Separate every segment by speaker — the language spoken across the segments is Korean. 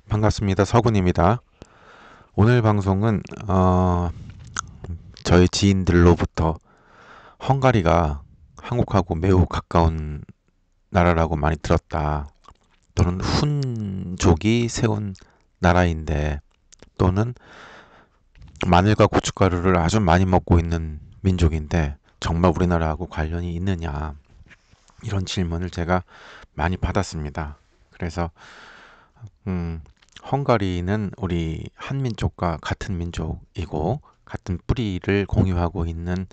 Speaker 1: 반갑습니다. 서군입니다. 오늘 방송은 저희 지인들로부터 헝가리가 한국하고 매우 가까운 나라라고 많이 들었다. 또는 훈족이 세운 나라인데 또는 마늘과 고춧가루를 아주 많이 먹고 있는 민족인데 정말 우리나라하고 관련이 있느냐 이런 질문을 제가 많이 받았습니다. 그래서 음, 헝가리는 우리 한민족과 같은 민족이고 같은 뿌리를 공유하고 있는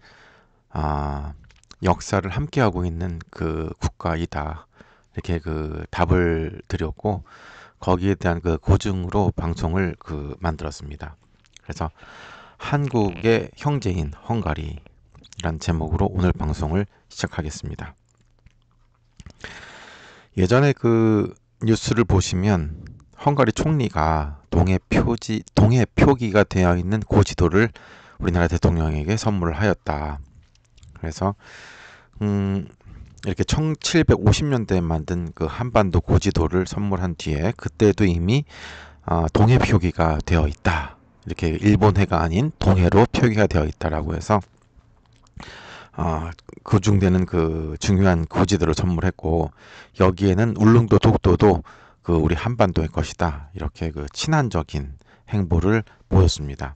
Speaker 1: 아, 역사를 함께하고 있는 그 국가이다. 이렇게 그 답을 드렸고 거기에 대한 그 고증으로 방송을 만들었습니다. 그래서 한국의 형제인 헝가리란 제목으로 오늘 방송을 시작하겠습니다. 예전에 그 뉴스를 보시면 헝가리 총리가 동해 표기가 되어 있는 고지도를 우리나라 대통령에게 선물을 하였다. 그래서 이렇게 1750년대에 만든 그 한반도 고지도를 선물한 뒤에 그때도 이미 동해 표기가 되어 있다. 이렇게 일본해가 아닌 동해로 표기가 되어 있다라고 해서 그중되는 그 중요한 고지도를 선물했고 여기에는 울릉도 독도도 그 우리 한반도의 것이다 이렇게 그 친한적인 행보를 보였습니다.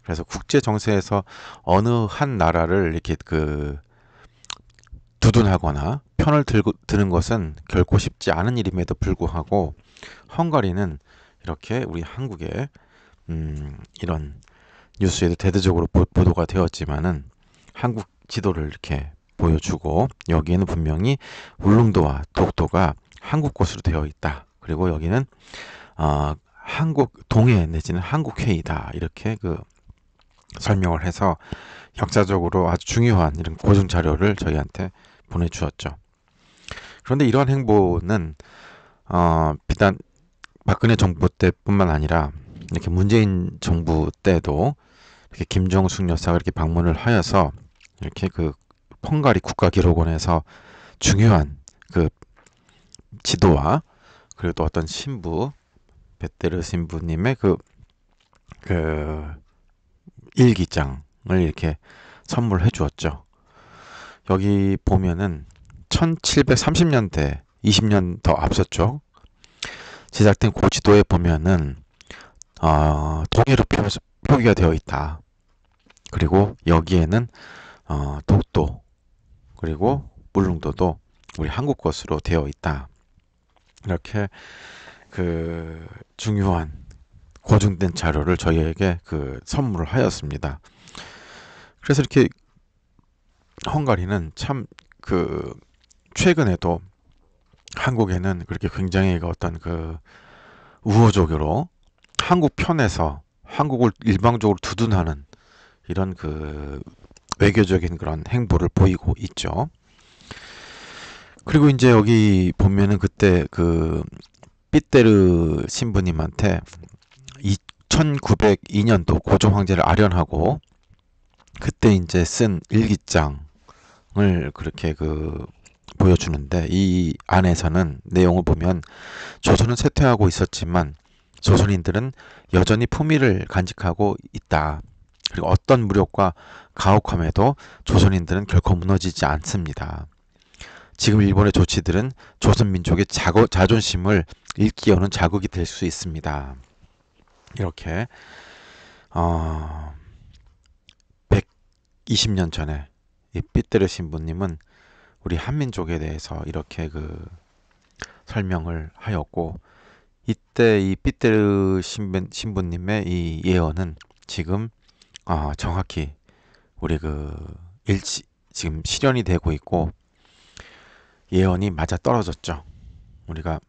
Speaker 1: 그래서 국제 정세에서 어느 한 나라를 이렇게 그 두둔하거나 편을 드는 것은 결코 쉽지 않은 일임에도 불구하고 헝가리는 이렇게 우리 한국의 이런 뉴스에도 대대적으로 보도가 되었지만은 한국 지도를 이렇게 보여주고 여기에는 분명히 울릉도와 독도가 한국 것으로 되어 있다. 그리고 여기는 한국 동해 내지는 한국해이다. 이렇게 그 설명을 해서 역사적으로 아주 중요한 이런 고증 자료를 저희한테 보내주었죠. 그런데 이러한 행보는 비단 박근혜 정부 때뿐만 아니라 이렇게 문재인 정부 때도 이렇게 김정숙 여사가 이렇게 방문을 하여서 이렇게 그 헝가리 국가기록원에서 중요한 그 지도와 그리고 또 어떤 신부 베테르 신부님의 그 일기장을 이렇게 선물해 주었죠. 여기 보면은 1730년대 20년 더 앞섰죠. 제작된 고지도에 보면은 동해로 표기가 되어 있다. 그리고 여기에는 독도 그리고 울릉도도 우리 한국 것으로 되어 있다. 이렇게 그 중요한 고증된 자료를 저희에게 그 선물을 하였습니다. 그래서 이렇게 헝가리는 참 그 최근에도 한국에는 그렇게 굉장히 그 어떤 그 우호적으로 한국 편에서 한국을 일방적으로 두둔하는 이런 그 외교적인 그런 행보를 보이고 있죠. 그리고 이제 여기 보면은 그때 그 삐테르 신부님한테 1902년도 고종 황제를 아련하고 그때 이제 쓴 일기장을 그렇게 그 보여주는데 이 안에서는 내용을 보면 조선은 쇠퇴하고 있었지만 조선인들은 여전히 품위를 간직하고 있다. 그리고 어떤 무력과 가혹함에도 조선인들은 결코 무너지지 않습니다. 지금 일본의 조치들은 조선 민족의 자존심을 일깨우는 자극이 될 수 있습니다. 이렇게 120년 전에 이 삐때르 신부님은 우리 한민족에 대해서 이렇게 그 설명을 하였고 이때 이 삐때르 신부님의 이 예언은 지금 정확히 우리 그 지금 실현이 되고 있고 예언이 맞아 떨어졌죠. 우리가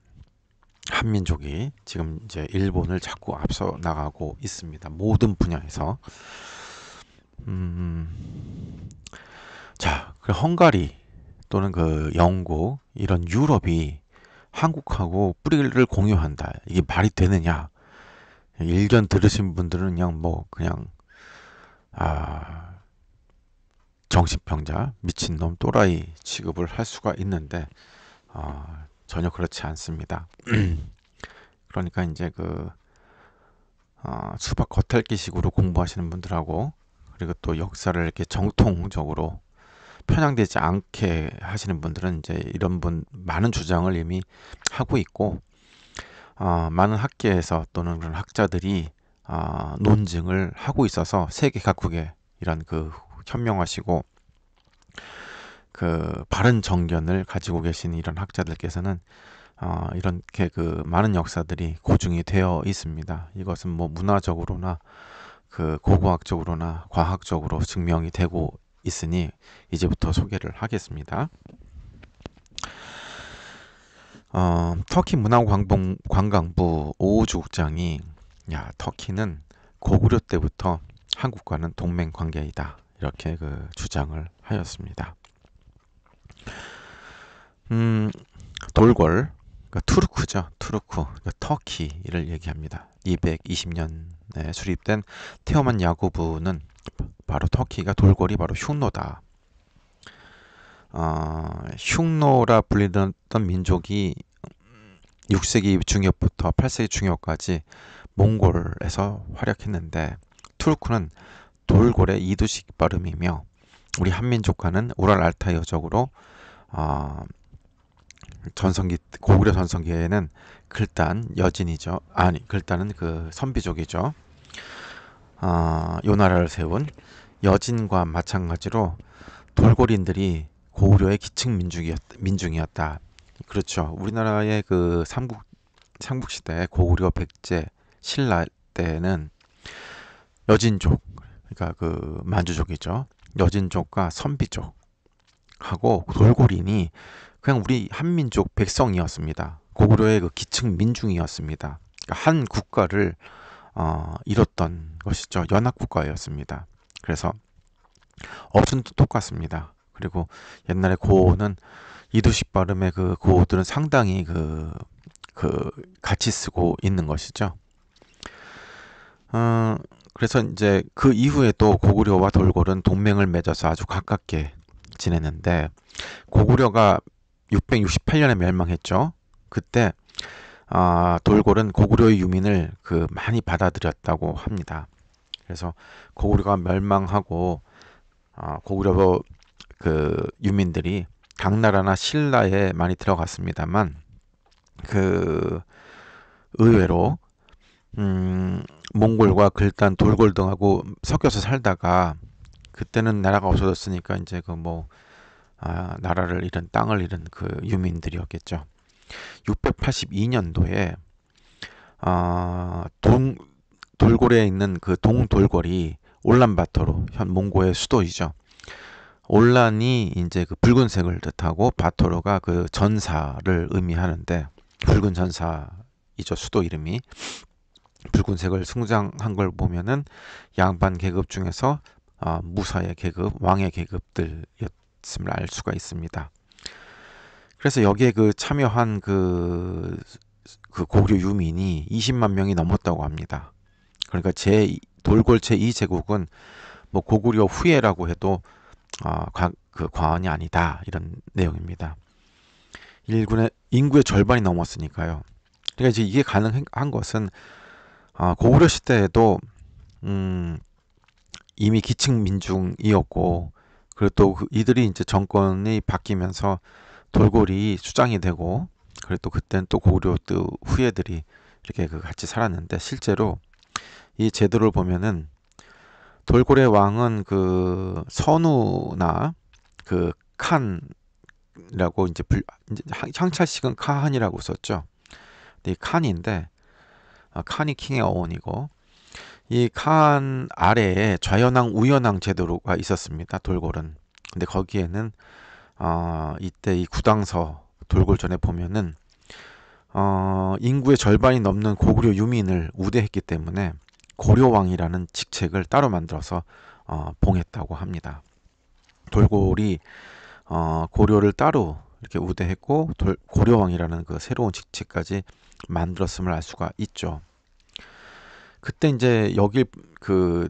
Speaker 1: 한민족이 지금 이제 일본을 자꾸 앞서 나가고 있습니다. 모든 분야에서. 자, 그 헝가리 또는 그 영국 이런 유럽이 한국하고 뿌리를 공유한다. 이게 말이 되느냐? 일견 들으신 분들은 그냥 뭐 그냥 아 정신병자, 미친놈, 또라이 취급을 할 수가 있는데 전혀 그렇지 않습니다. 그러니까 이제 수박 겉핥기식으로 공부하시는 분들하고, 그리고 또 역사를 이렇게 정통적으로 편향되지 않게 하시는 분들은 이제 이런 많은 주장을 이미 하고 있고, 많은 학계에서 또는 그런 학자들이 논증을 하고 있어서 세계 각국에 이런 현명하시고 바른 정견을 가지고 계신 이런 학자들께서는 이렇게 많은 역사들이 고증이 되어 있습니다. 이것은 뭐 문화적으로나 고고학적으로나 과학적으로 증명이 되고 있으니 이제부터 소개를 하겠습니다. 터키 문화관광부 오우주 국장이 터키는 고구려 때부터 한국과는 동맹 관계이다, 이렇게 주장을 하였습니다. 돌궐, 그러니까 투르크죠. 투르크, 그러니까 터키를 얘기합니다. 220년에 수립된 테오만 야구부는 바로 터키가 돌궐이 바로 흉노다. 흉노라 불리던 민족이 6세기 중엽부터 8세기 중엽까지 몽골에서 활약했는데, 투르크는 돌궐의 이두식 발음이며 우리 한민족과는 우랄 알타이어적으로 고구려 전성기에는 글단 여진이죠. 글단은 선비족이죠. 요 나라를 세운 여진과 마찬가지로 돌궐인들이 고구려의 기층 민중이었다. 그렇죠. 우리나라의 삼국시대 고구려 백제 신라 때는 여진족, 그러니까 만주족이죠. 여진족과 선비족하고 돌궐인이 그냥 우리 한민족 백성이었습니다. 고구려의 기층 민중이었습니다. 그러니까 한 국가를 이뤘던 것이죠. 연합국가였습니다. 그래서 어순도 똑같습니다. 그리고 옛날에 고어는 이두식 발음의 고어들은 상당히 같이 쓰고 있는 것이죠. 그래서 이제 그 이후에도 고구려와 돌궐은 동맹을 맺어서 아주 가깝게 지냈는데, 고구려가 668년에 멸망했죠. 그때 돌궐은 고구려의 유민을 많이 받아들였다고 합니다. 그래서 고구려가 멸망하고 고구려 유민들이 당나라나 신라에 많이 들어갔습니다만, 의외로 몽골과 글단, 돌궐 등하고 섞여서 살다가, 그때는 나라가 없어졌으니까 이제 나라를 잃은, 땅을 잃은 유민들이었겠죠. 682년도에 돌궐에 있는 동돌궐이 올란바토르, 현 몽고의 수도이죠. 올란이 이제 붉은색을 뜻하고 바토르가 전사를 의미하는데, 붉은 전사이죠. 수도 이름이 붉은색을 승장한 걸 보면은 양반 계급 중에서 무사의 계급, 왕의 계급들이었음을 알 수가 있습니다. 그래서 여기에 참여한 고구려 유민이 20만 명이 넘었다고 합니다. 그러니까 돌궐 제2제국은 뭐 고구려 후예라고 해도 과언이 아니다, 이런 내용입니다. 인구의 절반이 넘었으니까요. 그러니까 이제 이게 가능한 것은 고구려 시대에도 이미 기층 민중이었고, 그리고 또 이들이 이제 정권이 바뀌면서 돌궐이 수장이 되고, 그리고 또 그때는 또 고구려 또 후예들이 이렇게 같이 살았는데, 실제로 이 제도를 보면은 돌궐의 왕은 선우나 칸이라고 이제 향찰식은 카한이라고 썼죠. 근데 이 칸인데, 칸이 킹의 어원이고, 이 칸 아래에 좌연왕 우연왕 제도가 있었습니다. 돌궐은. 근데 거기에는 이때 이 구당서 돌궐전에 보면은 인구의 절반이 넘는 고구려 유민을 우대했기 때문에 고려왕이라는 직책을 따로 만들어서 봉했다고 합니다. 돌궐이 고려를 따로 이렇게 우대했고, 고려왕이라는 새로운 직책까지 만들었음을 알 수가 있죠. 그때 이제 여기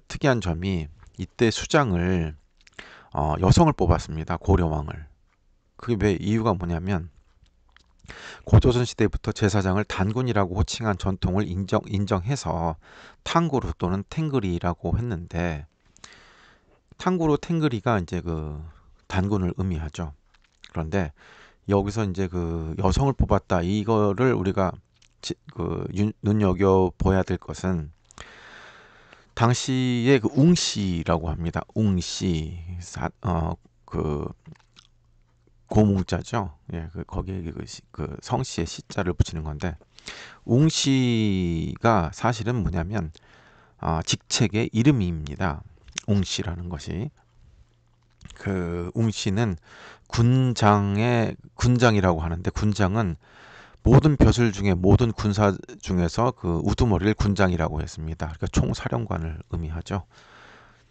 Speaker 1: 특이한 점이, 이때 수장을 여성을 뽑았습니다. 고려왕을. 그게 왜 이유가 뭐냐면, 고조선 시대부터 제사장을 단군이라고 호칭한 전통을 인정해서 탕구루 또는 탱그리라고 했는데, 탕구루 탱그리가 이제 그 단군을 의미하죠. 그런데 여기서 이제 그 여성을 뽑았다, 이거를 우리가 눈여겨 보야 될 것은 당시에 그 웅씨라고 합니다. 웅씨, 그 고뭉자죠. 예, 그 거기에 그 성씨의 씨자를 붙이는 건데, 웅씨가 사실은 뭐냐면 직책의 이름입니다. 웅씨라는 것이. 그 웅씨는 군장이라고 하는데, 군장은 모든 벼슬 중에, 모든 군사 중에서 그 우두머리를 군장이라고 했습니다. 그러니까 총사령관을 의미하죠.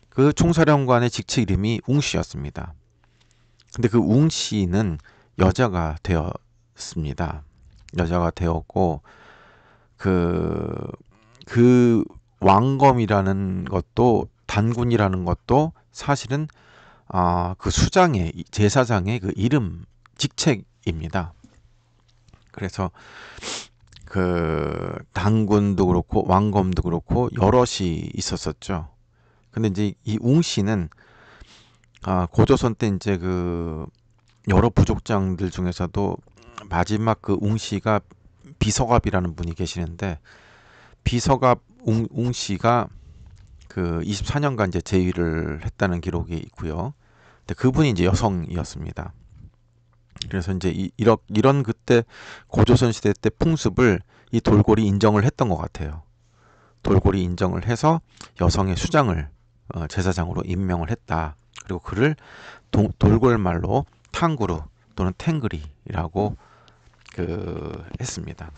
Speaker 1: 그 총사령관의 직책 이름이 웅씨였습니다. 근데 그 웅씨는 여자가 되었습니다. 여자가 되었고, 그, 그 왕검이라는 것도, 단군이라는 것도 사실은 그 수장의, 제사장의 그 이름, 직책입니다. 그래서 그 단군도 그렇고 왕검도 그렇고 여럿이 있었었죠. 근데 이제 이 웅씨는 고조선 때 이제 그 여러 부족장들 중에서도 마지막 그 웅씨가 비서갑이라는 분이 계시는데, 비서갑 웅씨가 그 24년간 이제 재위를 했다는 기록이 있고요. 근데 그분이 이제 여성이었습니다. 그래서 이제 이런 그때 고조선 시대 때 풍습을 이 돌고리 인정을 했던 것 같아요. 돌고리 인정을 해서 여성의 수장을 제사장으로 임명을 했다. 그리고 그를 돌골말로 탕구루 또는 탱그리라고 했습니다.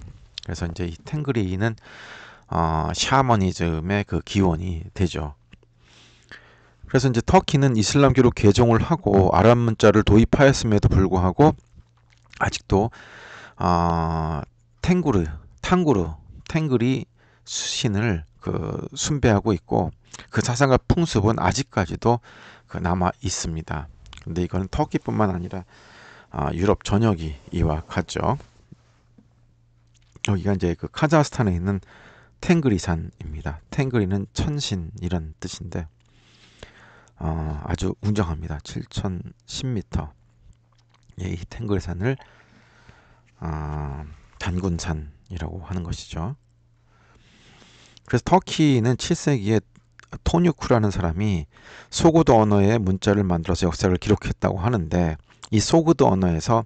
Speaker 1: 그래서 이제 이 탱그리는 샤머니즘의 그 기원이 되죠. 그래서 이제 터키는 이슬람교로 개종을 하고 아랍 문자를 도입하였음에도 불구하고 아직도 탱그리 신을 숭배하고 있고, 그 사상과 풍습은 아직까지도 남아 있습니다. 근데 이거는 터키뿐만 아니라 유럽 전역이 이와 같죠. 여기가 이제 그 카자흐스탄에 있는 탱그리산입니다. 탱그리는 천신 이런 뜻인데 아주 웅장합니다. 7,010m. 예, 이 탱글산을 단군산이라고 하는 것이죠. 그래서 터키는 7세기에 토뉴크라는 사람이 소그드 언어의 문자를 만들어서 역사를 기록했다고 하는데, 이 소그드 언어에서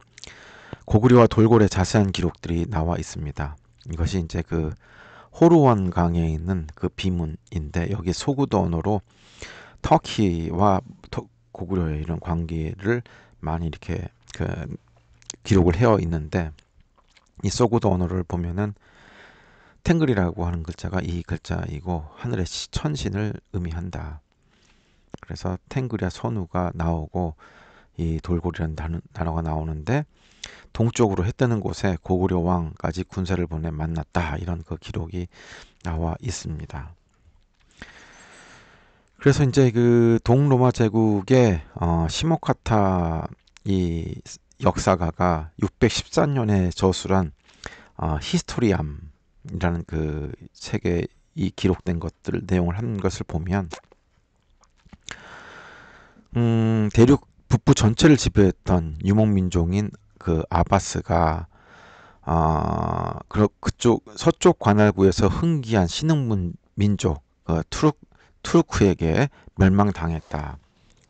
Speaker 1: 고구려와 돌고래 자세한 기록들이 나와 있습니다. 이것이 이제 그 호르원 강에 있는 그 비문인데, 여기 소그드 언어로 터키와 고구려의 이런 관계를 많이 이렇게 기록을 해어 있는데, 이 소그드 언어를 보면은 탱글이라고 하는 글자가 이 글자이고 하늘의 천신을 의미한다. 그래서 탱글이야 선우가 나오고 이 돌고리라는 단어가 나오는데, 동쪽으로 해 뜨는 곳에 고구려 왕까지 군사를 보내 만났다, 이런 그 기록이 나와 있습니다. 그래서 이제 그 동로마 제국의 시모카타 이 역사가가 614년에 저술한 히스토리암이라는 그 책에 이 기록된 것들 내용을 한 것을 보면, 대륙 북부 전체를 지배했던 유목민족인 그 아바스가 그쪽 서쪽 관할구에서 흥기한 신흥 민족 투르크에게 멸망당했다.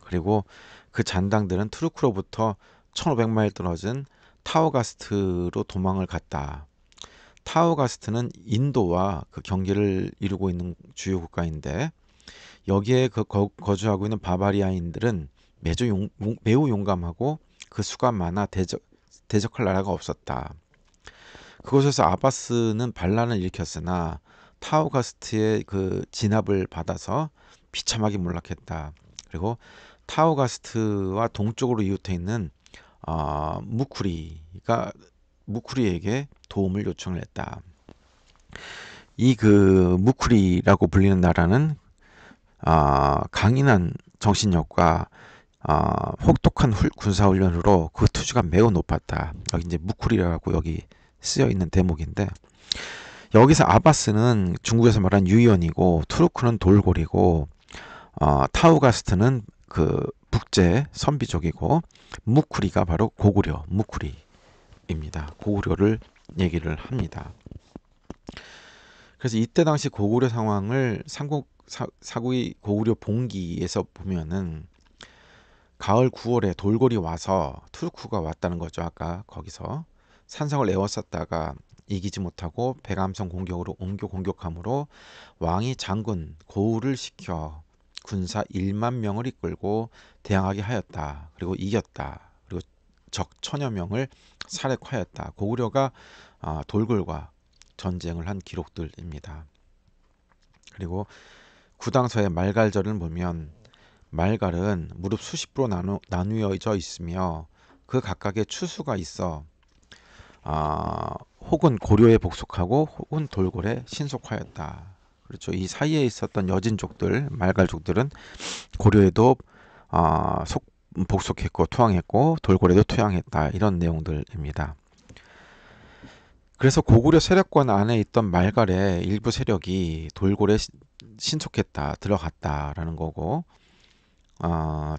Speaker 1: 그리고 그 잔당들은 투르크로부터 1500마일 떨어진 타우가스트로 도망을 갔다. 타우가스트는 인도와 그 경계를 이루고 있는 주요 국가인데, 여기에 거주하고 있는 바바리아인들은 매우 용감하고 그 수가 많아 대적할 나라가 없었다. 그곳에서 아바스는 반란을 일으켰으나 타우가스트의 그 진압을 받아서 비참하게 몰락했다. 그리고 타우가스트와 동쪽으로 이웃해 있는 무쿠리에게 도움을 요청을 했다. 이 그 무쿠리라고 불리는 나라는 강인한 정신력과 혹독한 군사훈련으로 그 투지가 매우 높았다. 여기 이제 무쿠리라고 여기 쓰여 있는 대목인데, 여기서 아바스는 중국에서 말한 유연이고, 투르크는 돌고리고, 타우가스트는 그 북제 선비족이고, 무쿠리가 바로 고구려 무쿠리입니다. 고구려를 얘기를 합니다. 그래서 이때 당시 고구려 상황을 사구의 고구려 봉기에서 보면은, 가을 9월에 돌고리 와서 투르크가 왔다는 거죠. 아까 거기서 산성을 에워쌌다가 이기지 못하고 백암성 공격으로 옮겨 공격함으로 왕이 장군 고우를 시켜 군사 1만 명을 이끌고 대항하게 하였다. 그리고 이겼다. 그리고 적 1000여 명을 살해하였다. 고구려가 돌골과 전쟁을 한 기록들입니다. 그리고 구당서의 말갈절을 보면, 말갈은 무릎 수십 부로 나누어져 있으며 그 각각의 추수가 있어 혹은 고려에 복속하고 혹은 돌고래 신속하였다. 그렇죠. 이 사이에 있었던 여진족들, 말갈족들은 고려에도 복속했고 투항했고 돌고래도 투항했다. 이런 내용들입니다. 그래서 고구려 세력권 안에 있던 말갈의 일부 세력이 돌고래 신속했다, 들어갔다라는 거고,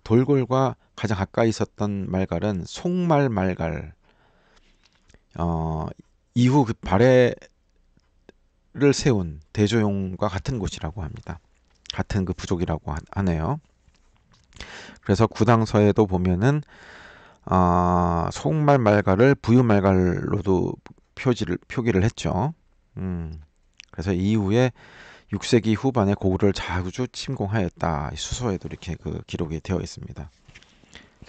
Speaker 1: 돌골과 가장 가까이 있었던 말갈은 송말 말갈, 이후 그 발해를 세운 대조용과 같은 곳이라고 합니다. 같은 그 부족이라고 하네요. 그래서 구당서에도 보면은 송말 말갈을 부유 말갈로도 표기를 했죠. 그래서 이후에 6세기 후반에 고구려를 자주 침공하였다. 수서에도 이렇게 그 기록이 되어 있습니다.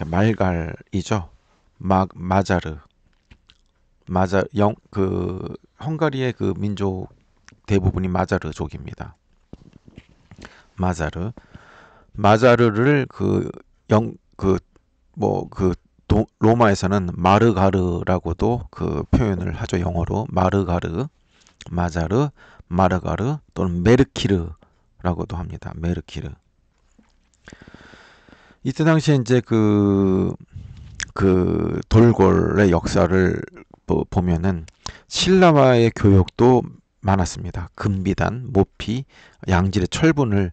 Speaker 1: 말갈이죠. 그 헝가리의 그 민족 대부분이 마자르족입니다. 마자르를 로마에서는 마르가르라고도 그 표현을 하죠. 영어로 마르가르 또는 메르키르라고도 합니다. 메르키르. 이때 당시에 이제 그 돌골의 역사를 보면은 신라와의 교역도 많았습니다. 금비단, 모피, 양질의 철분을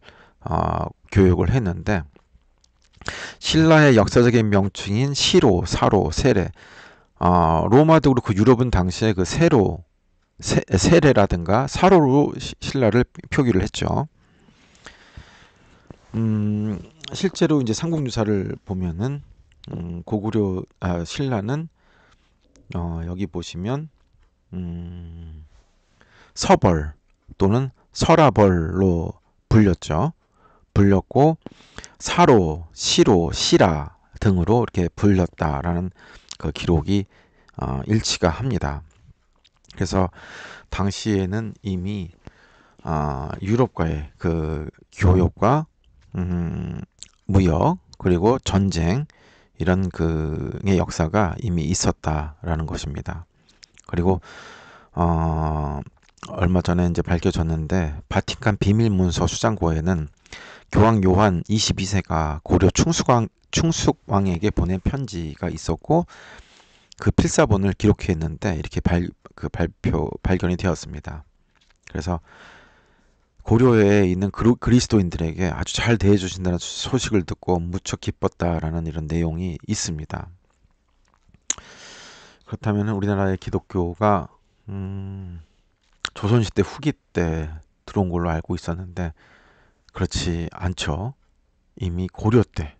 Speaker 1: 교역을 했는데, 신라의 역사적인 명칭인 시로, 사로, 세례, 로마도 그렇고 유럽은 당시에 그 세례라든가 사로로 신라를 표기를 했죠. 실제로 이제 삼국유사를 보면은 고구려 신라는 여기 보시면 서벌 또는 설아벌로 불렸고 사로, 시로, 시라 등으로 이렇게 불렸다라는 그 기록이 일치가 합니다. 그래서 당시에는 이미 유럽과의 그 교역과 무역 그리고 전쟁 이런 그의 역사가 이미 있었다라는 것입니다. 그리고 얼마 전에 이제 밝혀졌는데, 바티칸 비밀문서 수장고에는 교황 요한 22세가 고려 충숙왕에게 보낸 편지가 있었고, 그 필사본을 기록했는데 이렇게 발견이 되었습니다. 그래서 고려에 있는 그리스도인들에게 아주 잘 대해주신다는 소식을 듣고 무척 기뻤다라는 이런 내용이 있습니다. 그렇다면 우리나라의 기독교가 조선시대 후기 때 들어온 걸로 알고 있었는데 그렇지 않죠. 이미 고려 때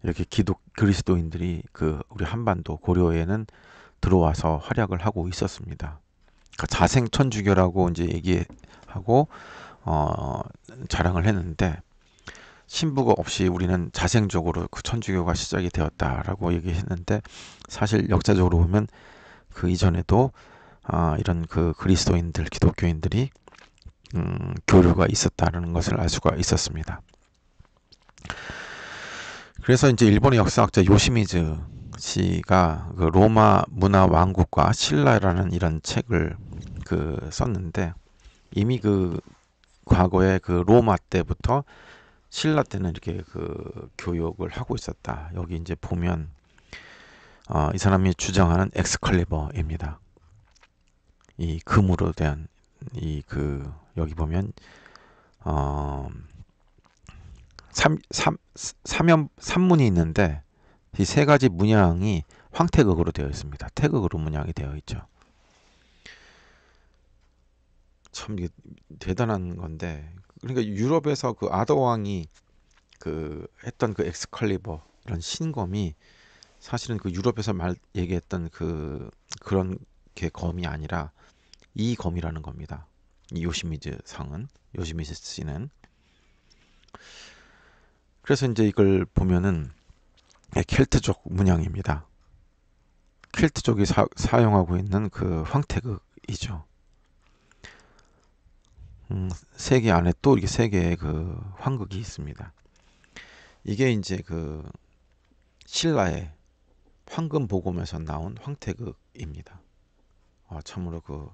Speaker 1: 이렇게 그리스도인들이 우리 한반도 고려에는 들어와서 활약을 하고 있었습니다. 그러니까 자생천주교라고 이제 얘기하고 자랑을 했는데, 신부가 없이 우리는 자생적으로 그 천주교가 시작이 되었다라고 얘기했는데, 사실 역사적으로 보면 그 이전에도 이런 그 그리스도인들, 기독교인들이 교류가 있었다는 것을 알 수가 있었습니다. 그래서 이제 일본의 역사학자 요시미즈 씨가 그 로마 문화 왕국과 신라라는 이런 책을 썼는데, 이미 그 과거에 그 로마 때부터 신라 때는 이렇게 그 교육을 하고 있었다. 여기 이제 보면 이 사람이 주장하는 엑스칼리버입니다. 이 금으로 된 이 그 여기 보면 어, 삼문이 있는데 이 세 가지 문양이 황태극으로 되어 있습니다. 태극으로 문양이 되어 있죠. 참 이게 대단한 건데, 그러니까 유럽에서 그 아더왕이 그 했던 그 엑스칼리버 이런 신검이 사실은 그 유럽에서 얘기했던 그런 게 검이 아니라 이 검이라는 겁니다. 이 요시미즈 상은, 요시미즈 씨는. 그래서 이제 이걸 보면은 켈트족 문양입니다. 켈트족이 사용하고 있는 그 황태극이죠. 세계 안에 또 이렇게 세 개의 그 황극이 있습니다. 이게 이제 그 신라의 황금 보검에서 나온 황태극입니다. 참으로 그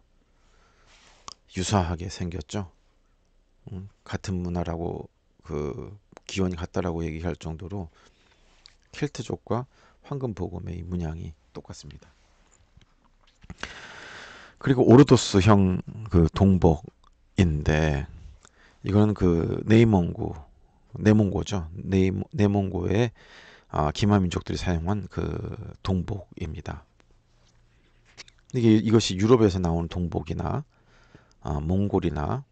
Speaker 1: 유사하게 생겼죠. 같은 문화라고 그 기원이 같다라고 얘기할 정도로 켈트족과 황금 보검의 이 문양이 똑같습니다. 그리고 오르도스형 그 동복인데 이거는 그 네몽고죠. 네몽고의 기마 민족들이 사용한 그 동복입니다. 이것이 유럽에서 나온 동복이나 몽골이나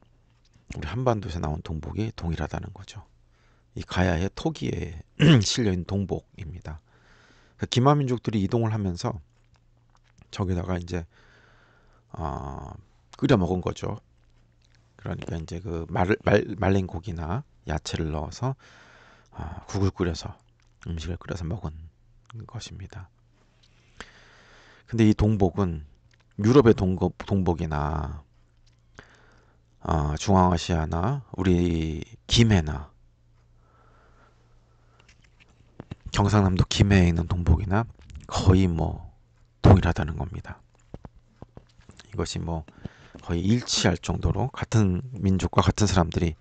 Speaker 1: 우리 한반도에서 나온 동복이 동일하다는 거죠. 이 가야의 토기에 실려 있는 동복입니다. 기마 민족들이 이동을 하면서 저기다가 이제 끓여 먹은 거죠. 그러니까 이제 그 말린 고기나 야채를 넣어서 국을 끓여서 음식을 끓여서 먹은 것입니다. 근데 이 동복은 유럽의 동복이나 중앙아시아나 우리 김해나 경상남도 김해에 있는 동복이나 거의 뭐 동일하다는 겁니다. 이것이 뭐 거의 일치할 정도로 같은 민족과 같은 사람들이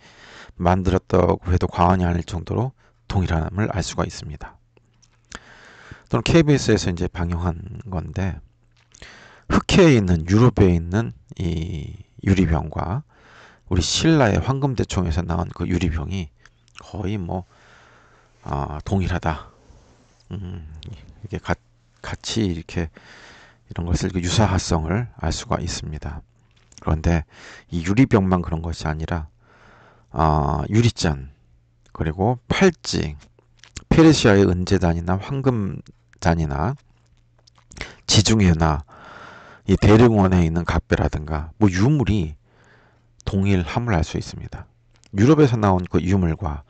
Speaker 1: 만들었다고 해도 과언이 아닐 정도로 동일함을 알 수가 있습니다. 또는 KBS에서 이제 방영한 건데 흑해에 있는 유럽에 있는 이 유리병과 우리 신라의 황금대총에서 나온 그 유리병이 거의 뭐 동일하다. 이게 같이 이렇게 이런 것을 그 유사성을 알 수가 있습니다. 그런데 이 유리병만 그런 것이 아니라 유리잔 그리고 팔찌, 페르시아의 은제단이나 황금잔이나 지중해나 이 대릉원에 있는 각배라든가 뭐 유물이 동일함을 알 수 있습니다. 유럽에서 나온 그 유물과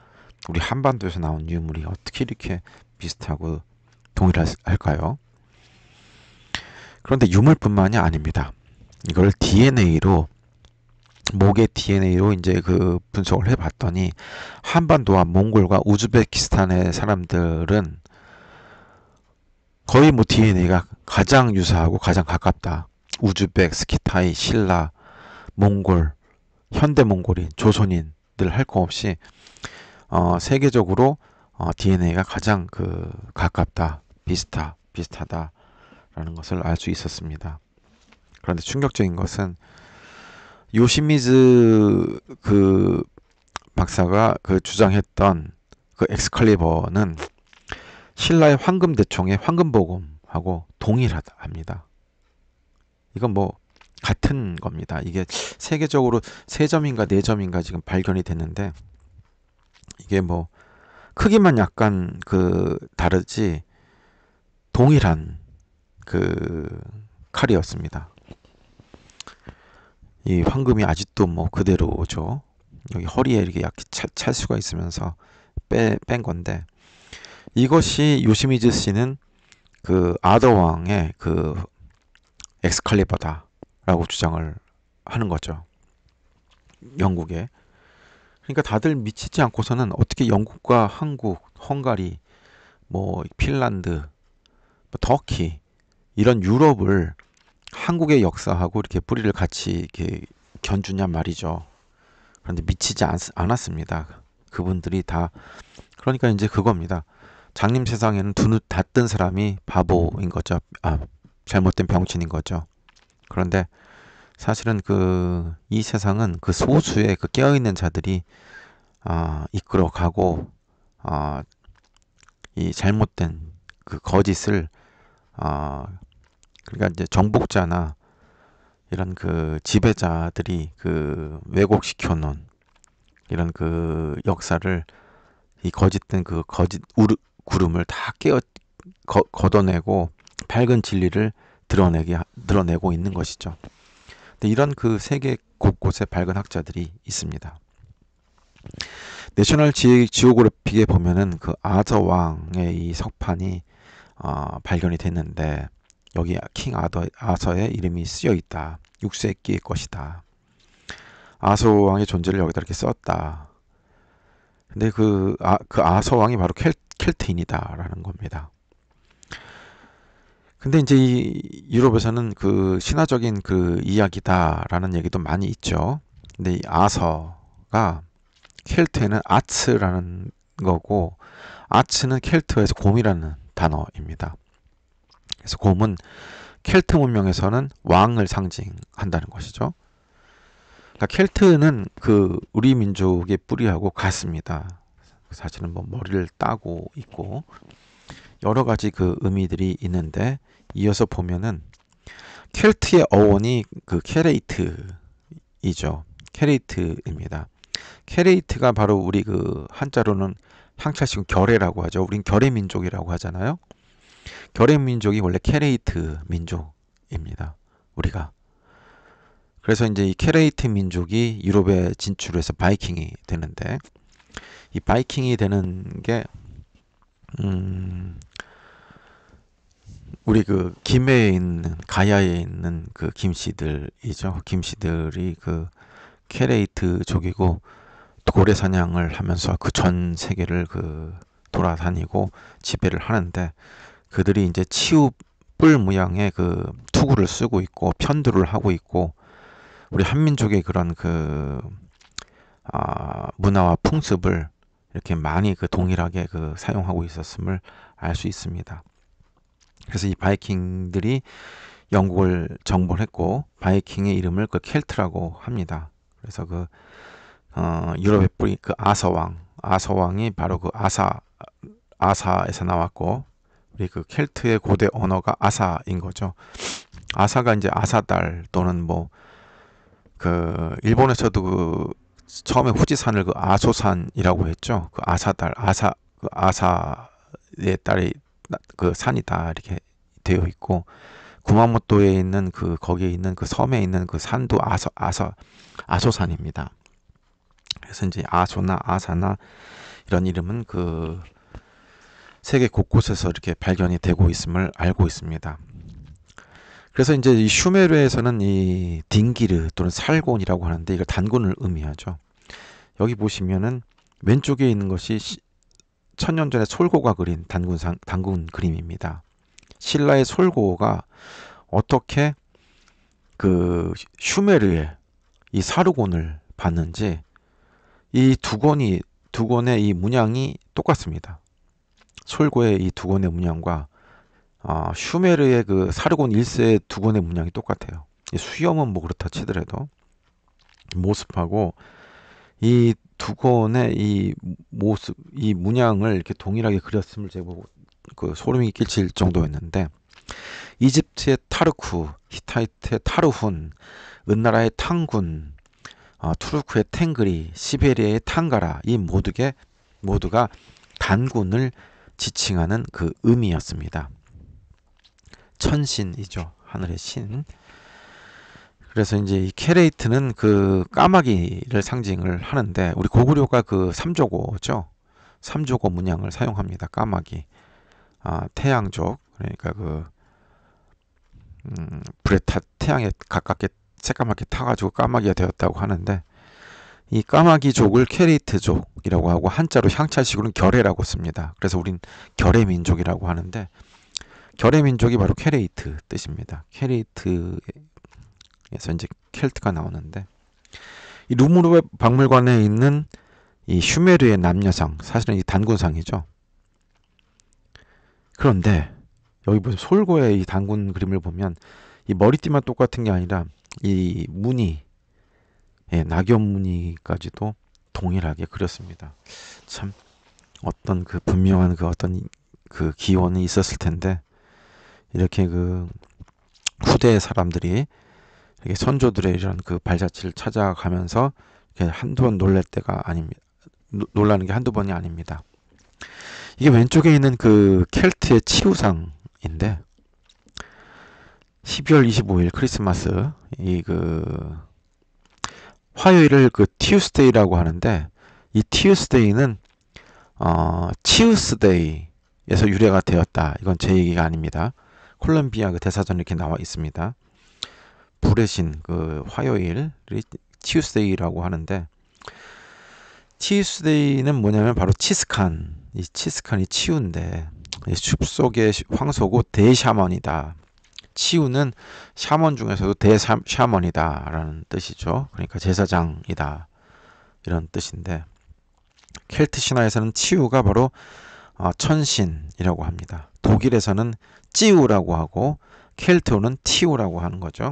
Speaker 1: 우리 한반도에서 나온 유물이 어떻게 이렇게 비슷하고 동일할까요? 그런데 유물뿐만이 아닙니다. 이걸 DNA로 목의 DNA로 이제 그 분석을 해봤더니 한반도와 몽골과 우즈베키스탄의 사람들은 거의 뭐 DNA가 가장 유사하고 가장 가깝다. 우즈벡, 스키타이, 신라, 몽골, 현대 몽골인, 조선인들 할 거 없이 세계적으로 DNA가 가장 그 가깝다, 비슷하다라는 것을 알 수 있었습니다. 그런데 충격적인 것은 요시미즈 그 박사가 그 주장했던 그 엑스칼리버는 신라의 황금대총의 황금보검하고 동일합니다. 이건 뭐 같은 겁니다. 이게 세계적으로 3점인가 4점인가 지금 발견이 됐는데 이게 뭐 크기만 약간 그 다르지 동일한 그 칼이었습니다. 이 황금이 아직도 뭐 그대로죠. 여기 허리에 이렇게 약간 찰 수가 있으면서 뺀 건데 이것이 요시미즈 씨는 그 아더왕의 그 엑스칼리버다라고 주장을 하는 거죠. 영국에. 그러니까 다들 미치지 않고서는 어떻게 영국과 한국, 헝가리, 뭐 핀란드, 뭐 터키 이런 유럽을 한국의 역사하고 이렇게 뿌리를 같이 이렇게 견주냐 말이죠. 그런데 미치지 않았습니다. 그분들이 다 그러니까 이제 그겁니다. 장님 세상에는 두 눈 다 뜬 사람이 바보인 거죠. 잘못된 병신인 거죠. 그런데 사실은 이 세상은 그 소수의 그 깨어있는 자들이 이끌어가고 이 잘못된 그 거짓을 그러니까 이제 정복자나 이런 그 지배자들이 그 왜곡시켜 놓은 이런 그 역사를 이 거짓된 그 거짓 구름을 다 걷어내고 밝은 진리를 드러내고 있는 것이죠. 근데 이런 그 세계 곳곳에 밝은 학자들이 있습니다. 내셔널 지오그래픽에 보면은 그 아저 왕의 이 석판이 발견이 됐는데 여기 킹 아서의 이름이 쓰여 있다. 6세기의 것이다. 아서 왕의 존재를 여기다 이렇게 썼다. 근데 그 아서 왕이 바로 켈트인이다라는 겁니다. 근데 이제 이 유럽에서는 그 신화적인 그 이야기다라는 얘기도 많이 있죠. 근데 이 아서가 켈트에는 아츠라는 거고 아츠는 켈트에서 곰이라는 단어입니다. 그래서 곰은 켈트 문명에서는 왕을 상징한다는 것이죠. 그러니까 켈트는 그 우리 민족의 뿌리하고 같습니다. 사실은 뭐 머리를 따고 있고 여러 가지 그 의미들이 있는데 이어서 보면은 켈트의 어원이 그 케레이트이죠. 케레이트입니다. 케레이트가 바로 우리 그 한자로는 향찰식은 결해라고 하죠. 우린 결해 민족이라고 하잖아요. 결해 민족이 원래 케레이트 민족입니다. 우리가. 그래서 이제 이 케레이트 민족이 유럽에 진출해서 바이킹이 되는데 이 바이킹이 되는 게 우리 그 김해에 있는 가야에 있는 그 김씨들이죠. 김씨들이 그 케레이트족이고 고래 사냥을 하면서 그 전 세계를 그 돌아다니고 지배를 하는데 그들이 이제 치우뿔 모양의 그 투구를 쓰고 있고 편두를 하고 있고 우리 한민족의 그런 그 문화와 풍습을 이렇게 많이 그 동일하게 그 사용하고 있었음을 알 수 있습니다. 그래서 이 바이킹들이 영국을 정복을 했고 바이킹의 이름을 그 켈트라고 합니다. 그래서 그 유럽의 뿌리 그 아서왕이 바로 그 아사에서 나왔고 우리 그 켈트의 고대 언어가 아사인 거죠. 아사가 이제 아사달 또는 뭐 그 일본에서도 그 처음에 후지산을 그 아소산이라고 했죠. 그 아사달 그 아사의 딸이 그 산이다 이렇게 되어 있고 구마모토에 있는 그 거기에 있는 그 섬에 있는 그 산도 아소산입니다. 그래서 이제 아소나 아사나 이런 이름은 그 세계 곳곳에서 이렇게 발견이 되고 있음을 알고 있습니다. 그래서 이제 이 슈메르에서는 이 딩기르 또는 살곤이라고 하는데 이걸 단군을 의미하죠. 여기 보시면은 왼쪽에 있는 것이 천년 전에 솔고가 그린 단군 그림입니다. 신라의 솔고가 어떻게 그 슈메르의 이 사르곤을 봤는지 이 두 권의 이 문양이 똑같습니다. 솔고의 이 두 권의 문양과 슈메르의 그 사르곤 1세의 두 권의 문양이 똑같아요. 수염은 뭐 그렇다 치더라도 모습하고 이 두 권의 이 모습, 이 문양을 이렇게 동일하게 그렸음을 제가 보고 그 소름이 끼칠 정도였는데 이집트의 타르쿠, 히타이트의 타르훈, 은나라의 탕군, 투르크의 탱그리, 시베리아의 탕가라 이 모두가 단군을 지칭하는 그 의미였습니다. 천신이죠. 하늘의 신. 그래서 이제 이 케레이트는 그 까마귀를 상징을 하는데 우리 고구려가 그 삼조고죠. 삼조고 문양을 사용합니다. 까마귀. 태양족 그러니까 그 불에 태양에 가깝게 새까맣게 타가지고 까마귀가 되었다고 하는데 이 까마귀족을 케레이트족이라고 하고 한자로 향찰식으로는 결해라고 씁니다. 그래서 우린 결해 민족이라고 하는데 결해 민족이 바로 케레이트 뜻입니다. 케레이트에서 이제 켈트가 나오는데 이 루브르 박물관에 있는 이 슈메르의 남녀상, 사실은 이 단군상이죠. 그런데 여기 보세요. 솔고의 이 단군 그림을 보면 이 머리띠만 똑같은 게 아니라 이 무늬, 예, 낙엽 무늬까지도 동일하게 그렸습니다. 참 어떤 그 분명한 그 어떤 그 기원이 있었을 텐데 이렇게 그 후대의 사람들이 이렇게 선조들의 이런 그 발자취를 찾아가면서 이렇게 한두 번 놀랄 때가 아닙니다. 놀라는 게 한두 번이 아닙니다. 이게 왼쪽에 있는 그 켈트의 치우상인데 12월 25일 크리스마스 이 그 화요일을 그 티우스데이라고 하는데 이 티우스데이는 치우스데이에서 유래가 되었다. 이건 제 얘기가 아닙니다. 콜롬비아 그 대사전에 이렇게 나와 있습니다. 불의 신 그 화요일이 티우스데이라고 하는데 티우스데이는 뭐냐면 바로 치스칸. 이 치스칸이 치우인데 숲속의 황소고 대샤먼이다. 치우는 샤먼 중에서도 대샤먼이다라는 뜻이죠. 그러니까 제사장이다. 이런 뜻인데 켈트 신화에서는 치우가 바로 천신이라고 합니다. 독일에서는 찌우라고 하고 켈트어는 티우라고 하는 거죠.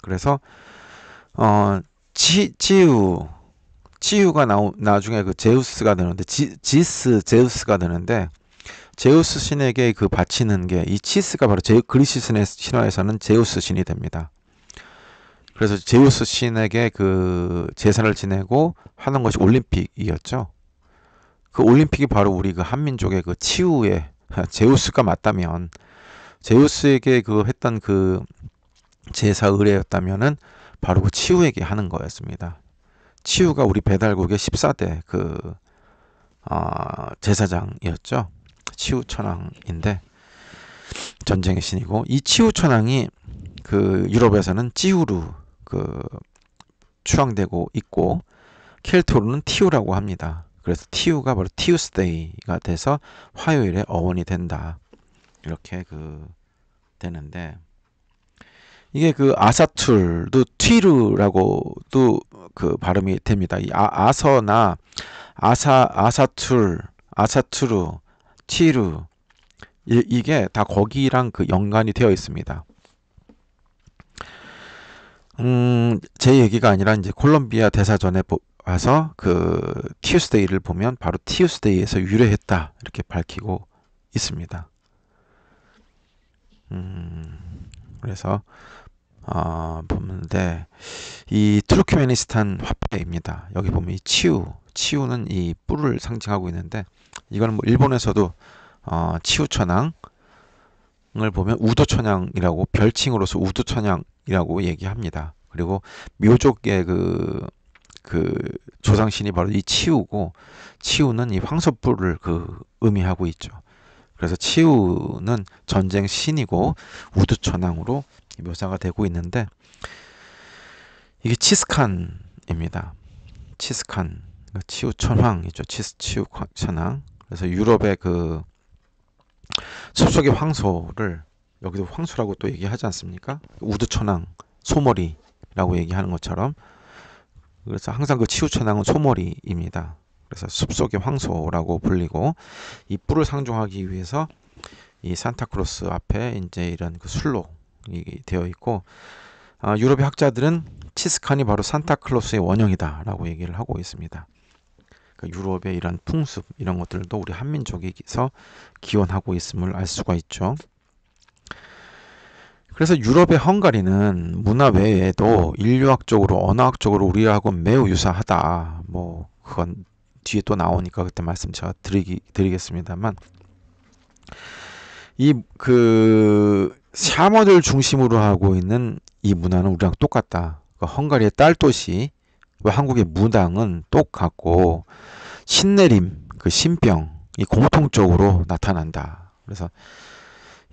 Speaker 1: 그래서 찌우가 나중에 그 제우스가 되는데 제우스가 되는데 제우스 신에게 그 바치는 게 이 치스가 바로 그리스 신화에서는 제우스 신이 됩니다. 그래서 제우스 신에게 그 제사를 지내고 하는 것이 올림픽이었죠. 그 올림픽이 바로 우리 그 한민족의 그 치우의 제우스가 맞다면 제우스에게 그 했던 그 제사 의례였다면은 바로 그 치우에게 하는 거였습니다. 치우가 우리 배달국의 14대 그 제사장이었죠. 치우천왕인데 전쟁의 신이고 이 치우천왕이 그 유럽에서는 찌우루 그 추앙되고 있고 켈트로는 티우라고 합니다. 그래서 티우가 바로 티우스데이가 돼서 화요일의 어원이 된다. 이렇게 그 되는데 이게 그 아사툴도 튀르라고도 그 발음이 됩니다. 이 아서나 아사투르, 티르 이게 다 거기랑 그 연관이 되어 있습니다. 제 얘기가 아니라 이제 콜롬비아 대사전에 와서 그 티우스데이를 보면 바로 티우스데이에서 유래했다 이렇게 밝히고 있습니다. 그래서 보는데 이 투르크메니스탄 화폐입니다. 여기 보면 이 치우는 이 뿔을 상징하고 있는데 이거는 뭐 일본에서도 치우천왕을 보면 우도천왕이라고 별칭으로서 우도천왕이라고 얘기합니다. 그리고 묘족의 그 조상신이 바로 이 치우고 치우는 이 황소뿔을 그 의미하고 있죠. 그래서 치우는 전쟁 신이고 우두천왕으로 묘사가 되고 있는데 이게 치스칸입니다. 치스칸, 치우천왕이죠. 치우천왕. 그래서 유럽의 그 숲속의 황소를 여기도 황소라고 또 얘기하지 않습니까? 우두천왕, 소머리라고 얘기하는 것처럼 그래서 항상 그 치우천왕은 소머리입니다. 그래서 숲속의 황소라고 불리고 이 뿔을 상징하기 위해서 이 산타크로스 앞에 이제 이런 그 술록이 되어 있고 유럽의 학자들은 치스칸이 바로 산타클로스의 원형이다라고 얘기를 하고 있습니다. 그러니까 유럽의 이런 풍습 이런 것들도 우리 한민족에서 기원하고 있음을 알 수가 있죠. 그래서 유럽의 헝가리는 문화 외에도 인류학적으로 언어학적으로 우리하고 매우 유사하다. 뭐 그건 뒤에 또 나오니까 그때 말씀 제가 드리겠습니다만 이 그 샤머들 중심으로 하고 있는 이 문화는 우리랑 똑같다. 그 헝가리의 딸도시 한국의 무당은 똑같고 신내림 그 신병이 공통적으로 나타난다. 그래서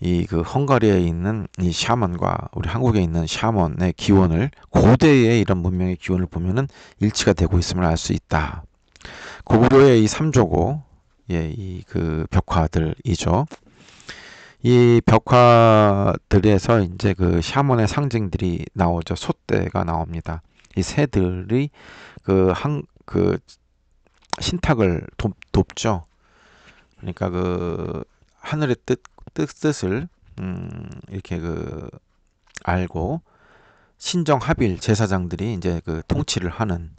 Speaker 1: 이 그 헝가리에 있는 이 샤먼과 우리 한국에 있는 샤먼의 기원을 고대의 이런 문명의 기원을 보면은 일치가 되고 있음을 알 수 있다. 고구려의 이 삼조고 이 그 벽화들이죠. 이 벽화들에서 이제 그 샤먼의 상징들이 나오죠. 솥대가 나옵니다. 이 새들이 그 신탁을 돕죠. 그러니까 그 하늘의 뜻을 이렇게 그 알고 신정합일 제사장들이 이제 그 통치를 하는,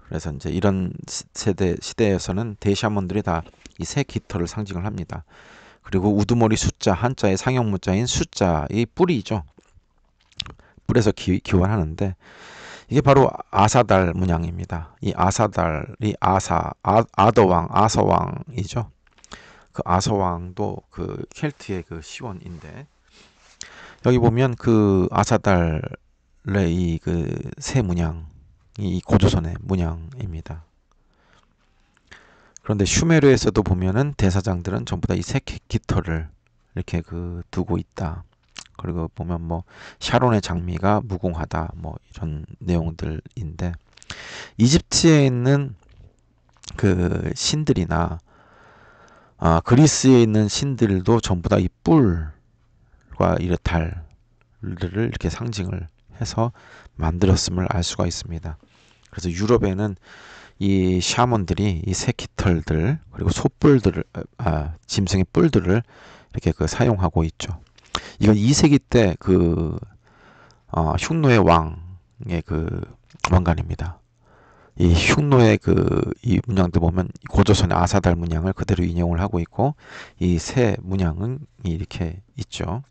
Speaker 1: 그래서 이제 이런 시대에서는 대샤먼들이 다 이 새 깃털을 상징을 합니다. 그리고 우두머리 숫자, 한자의 상형 문자인 숫자의 뿌리죠. 뿔에서 기원하는데 이게 바로 아사달 문양입니다. 이 아사달이 아더왕, 아서왕이죠. 그 아서왕도 그 켈트의 그 시원인데, 여기 보면 그 아사달의 이 그 새 문양이 고조선의 문양입니다. 그런데 슈메르에서도 보면은 대사장들은 전부 다 이 새 깃털을 이렇게 그 두고 있다. 그리고 보면 뭐 샤론의 장미가 무궁하다, 뭐 이런 내용들인데, 이집트에 있는 그 신들이나 그리스에 있는 신들도 전부 다 이 뿔과 이 달을 이렇게 상징을 해서 만들었음을 알 수가 있습니다. 그래서 유럽에는 이 샤먼들이 이 새 깃털들 그리고 소뿔들을 짐승의 뿔들을 이렇게 그 사용하고 있죠. 이건 2세기 때 그 흉노의 왕의 그 왕관입니다. 이 흉노의 그 이 문양도 보면 고조선의 아사달 문양을 그대로 인용을 하고 있고, 이 새 문양은 이렇게 있죠.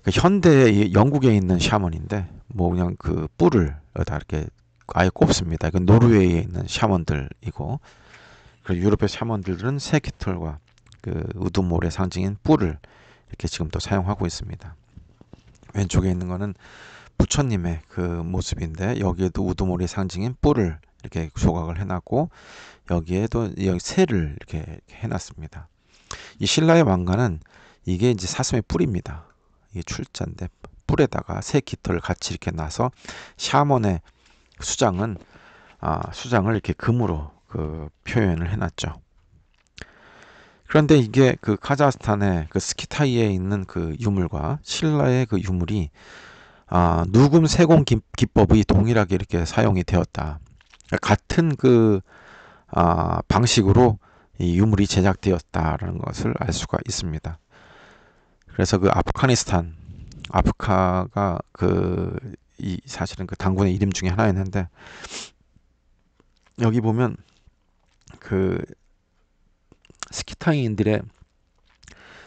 Speaker 1: 그 현대 영국에 있는 샤먼인데 뭐 그냥 그 뿔을 다 이렇게 아예 꼽습니다. 이건 노르웨이에 있는 샤먼들이고, 그리고 유럽의 샤먼들은 새 깃털과 그 우두몰의 상징인 뿔을 이렇게 지금도 사용하고 있습니다. 왼쪽에 있는 거는 부처님의 그 모습인데, 여기에도 우두몰의 상징인 뿔을 이렇게 조각을 해놨고, 여기에도 여기 새를 이렇게 해놨습니다. 이 신라의 왕관은 이게 이제 사슴의 뿔입니다. 이게 출자인데 뿔에다가 새 깃털을 같이 이렇게 놔서 샤먼의 수장을 이렇게 금으로 그 표현을 해놨죠. 그런데 이게 그 카자흐스탄의 그 스키타이에 있는 그 유물과 신라의 그 유물이 누금 세공 기법이 동일하게 이렇게 사용이 되었다. 같은 그 방식으로 이 유물이 제작되었다라는 것을 알 수가 있습니다. 그래서 그 아프카가 이 사실은 그 당군의 이름 중에 하나였는데, 여기 보면 그 스키타이인들의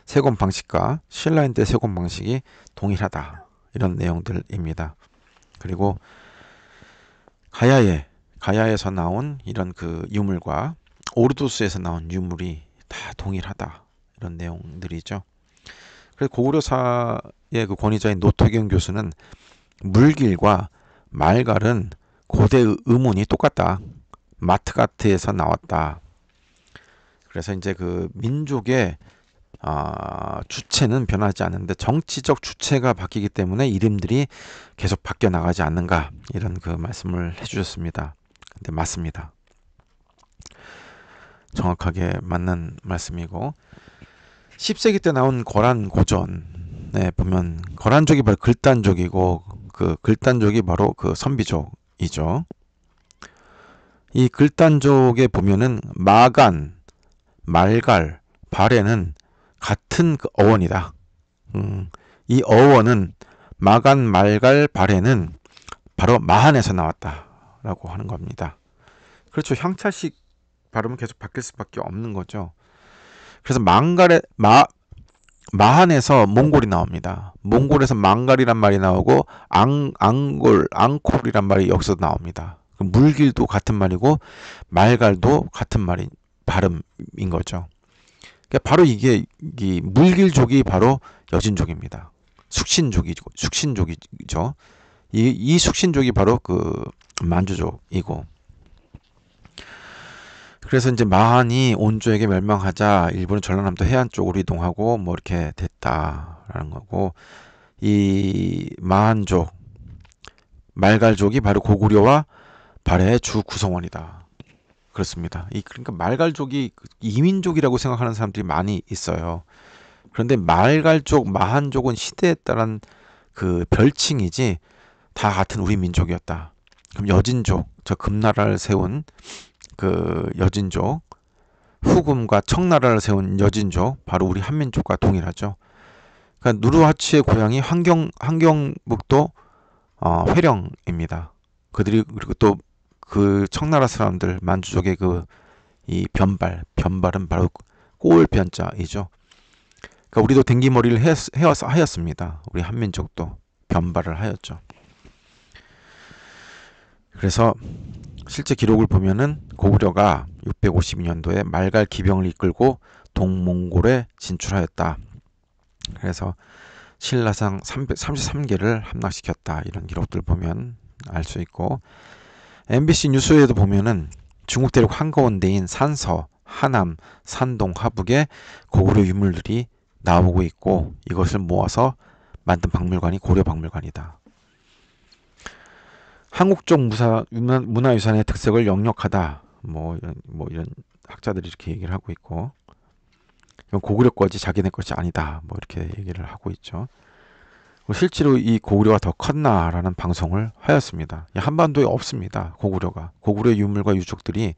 Speaker 1: 세공 방식과 신라인들의 세공 방식이 동일하다, 이런 내용들입니다. 그리고 가야에서 나온 이런 그 유물과 오르도스에서 나온 유물이 다 동일하다, 이런 내용들이죠. 그래서 고구려사의 그 권위자인 노태경 교수는 물길과 말갈은 고대 의문이 똑같다, 마트가트에서 나왔다. 그래서 이제 그 민족의 주체는 변하지 않는데 정치적 주체가 바뀌기 때문에 이름들이 계속 바뀌어 나가지 않는가, 이런 그 말씀을 해주셨습니다. 근데 맞습니다. 정확하게 맞는 말씀이고, 10세기 때 나온 거란 고전에 보면 거란족이 바로 글단족이고, 그 글단족이 바로 그 선비족이죠. 이 글단족에 보면은 마간, 말갈, 발에는 같은 그 어원이다. 이 어원은 마간, 말갈, 발에는 바로 마한에서 나왔다라고 하는 겁니다. 그렇죠. 향찰식 발음은 계속 바뀔 수밖에 없는 거죠. 그래서 마한에서 몽골이 나옵니다. 몽골에서 망갈이란 말이 나오고 앙콜이란 말이 여기서 나옵니다. 물길도 같은 말이고 말갈도 같은 말인 발음인 거죠. 그러니까 바로 이게 이 물길족이 바로 여진족입니다. 숙신족이죠. 이 숙신족이 바로 그 만주족이고, 그래서 이제 마한이 온조에게 멸망하자 일본은 전라남도 해안 쪽으로 이동하고 뭐 이렇게 됐다라는 거고, 이 마한족, 말갈족이 바로 고구려와 발해의 주 구성원이다. 그렇습니다. 그러니까 말갈족이 이민족이라고 생각하는 사람들이 많이 있어요. 그런데 말갈족, 마한족은 시대에 따른 그 별칭이지 다 같은 우리 민족이었다. 그럼 여진족, 저 금나라를 세운 그 여진족, 후금과 청나라를 세운 여진족, 바로 우리 한민족과 동일하죠. 그러니까 누르하치의 고향이 함경북도 회령입니다. 그들이 그리고 또 그 청나라 사람들 만주족의 그 이 변발은 바로 꼬을 변자이죠. 그러니까 우리도 댕기머리를 하였습니다. 우리 한민족도 변발을 하였죠. 그래서 실제 기록을 보면은 고구려가 652년도에 말갈 기병을 이끌고 동몽골에 진출하였다. 그래서 신라상 333개를 함락시켰다. 이런 기록들 보면 알 수 있고, MBC 뉴스에도 보면은 중국 대륙 한가운데인 산서, 하남, 산동, 하북에 고구려 유물들이 나오고 있고, 이것을 모아서 만든 박물관이 고려박물관이다. 한국적 문화유산의 특색을 역력하다. 뭐 이런 학자들이 이렇게 얘기를 하고 있고, 이건 고구려 거지 자기네 것이 아니다. 뭐 이렇게 얘기를 하고 있죠. 실제로 이 고구려가 더 컸나라는 방송을 하였습니다. 한반도에 없습니다. 고구려 유물과 유적들이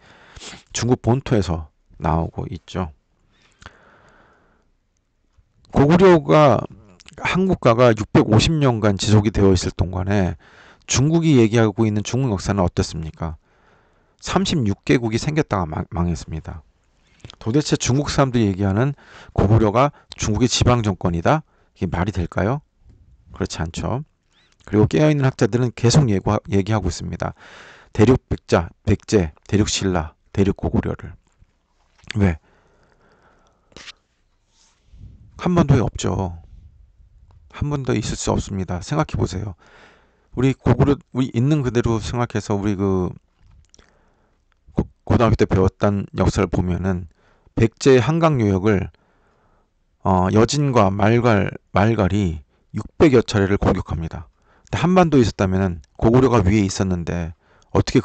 Speaker 1: 중국 본토에서 나오고 있죠. 고구려가 한국가가 650년간 지속이 되어 있을 동안에 중국이 얘기하고 있는 중국 역사는 어땠습니까? 36개국이 생겼다가 망했습니다. 도대체 중국 사람들이 얘기하는 고구려가 중국의 지방 정권이다? 이게 말이 될까요? 그렇지 않죠. 그리고 깨어있는 학자들은 계속 얘기하고 있습니다. 대륙 백제, 대륙 신라, 대륙 고구려를. 왜? 한반도에 없죠. 한반도에 있을 수 없습니다. 생각해 보세요. 우리 있는 그대로 생각해서 우리 고등학교 때 배웠던 역사를 보면은 백제의 한강 요역을 여진과 말갈이 600여 차례를 공격합니다. 근데 한반도에 있었다면 고구려가 위에 있었는데 어떻게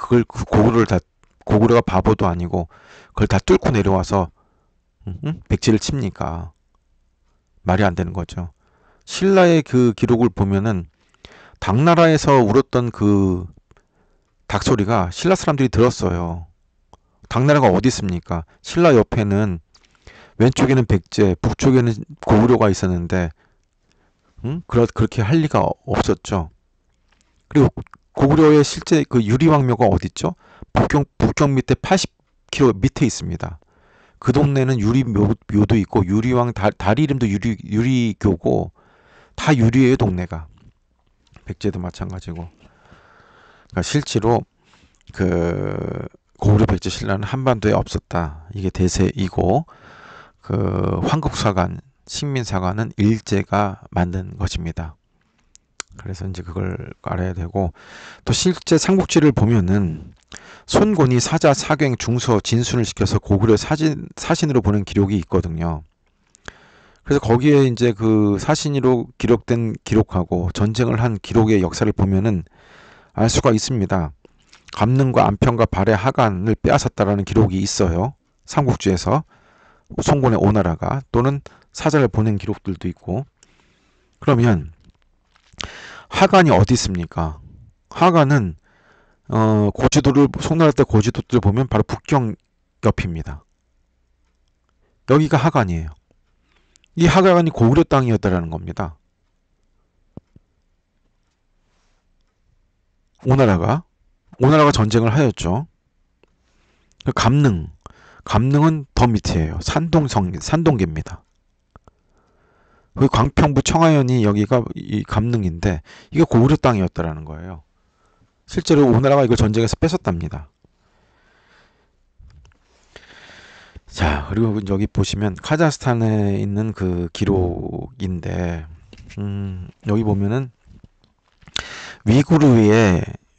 Speaker 1: 고구려가 바보도 아니고 그걸 다 뚫고 내려와서 백제를 칩니까? 말이 안 되는 거죠. 신라의 그 기록을 보면은 당나라에서 울었던 그 닭소리가 신라 사람들이 들었어요. 당나라가 어디 있습니까? 신라 옆에는 왼쪽에는 백제, 북쪽에는 고구려가 있었는데 그렇게 할 리가 없었죠. 그리고 고구려의 실제 그 유리왕묘가 어디 있죠? 북경 밑에 80km 밑에 있습니다. 그 동네는 유리묘도 있고 유리왕 다리 이름도 유리교고 다 유리예요, 동네가. 백제도 마찬가지고. 그러니까 실제로 그 고구려 백제 신라는 한반도에 없었다. 이게 대세이고, 그 황국사관, 식민사관은 일제가 만든 것입니다. 그래서 이제 그걸 알아야 되고, 또 실제 삼국지를 보면은 손곤이 사자, 사갱, 중서, 진순을 시켜서 고구려 사신으로 보낸 기록이 있거든요. 그래서 거기에 이제 그 사신으로 기록된 기록하고 전쟁을 한 기록의 역사를 보면은 알 수가 있습니다. 감능과 안평과 발의 하간을 빼앗았다라는 기록이 있어요. 삼국지에서 송곤의 오나라가, 또는 사자를 보낸 기록들도 있고. 그러면 하간이 어디 있습니까? 하간은 송나라 때 고지도를 보면 바로 북경 옆입니다. 여기가 하간이에요. 이 하간이 고구려 땅이었다라는 겁니다. 오나라가 전쟁을 하였죠. 감능은 더 밑이에요. 산동계입니다. 그 광평부 청하연이 여기가 이 감능인데 이게 고구려 땅이었다라는 거예요. 실제로 오나라가 이걸 전쟁에서 뺏었답니다. 자, 그리고 여기 보시면 카자흐스탄에 있는 그 기록인데, 여기 보면은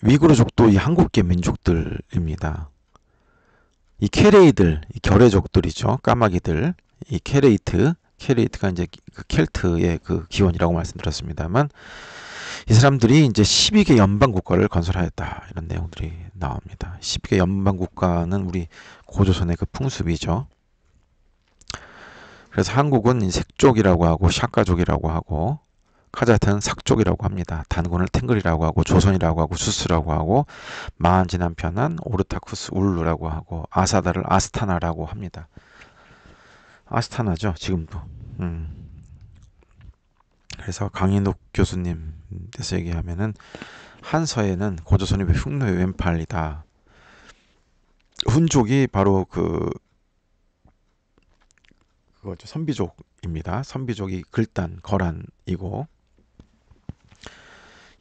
Speaker 1: 위구르족도 이 한국계 민족들입니다. 이 케레이들, 이 결해족들이죠. 까마귀들, 이 케레이트가 이제 그 켈트의 그 기원이라고 말씀드렸습니다만, 이 사람들이 이제 12개 연방 국가를 건설하였다. 이런 내용들이 나옵니다. 12개 연방 국가는 우리 고조선의 그 풍습이죠. 그래서 한국은 색족이라고 하고 샤카족이라고 하고, 카자흐스탄은 삭족이라고 합니다. 단군을 탱글이라고 하고 조선이라고 하고 수스라고 하고 마한 진한편은 오르타쿠스 울루라고 하고 아사다를 아스타나라고 합니다. 아스타나죠 지금도. 그래서 강인욱 교수님께서 얘기하면은 한서에는 고조선이 흉노의 왼팔이다. 훈족이 바로 그거죠. 선비족입니다. 선비족이 글단, 거란이고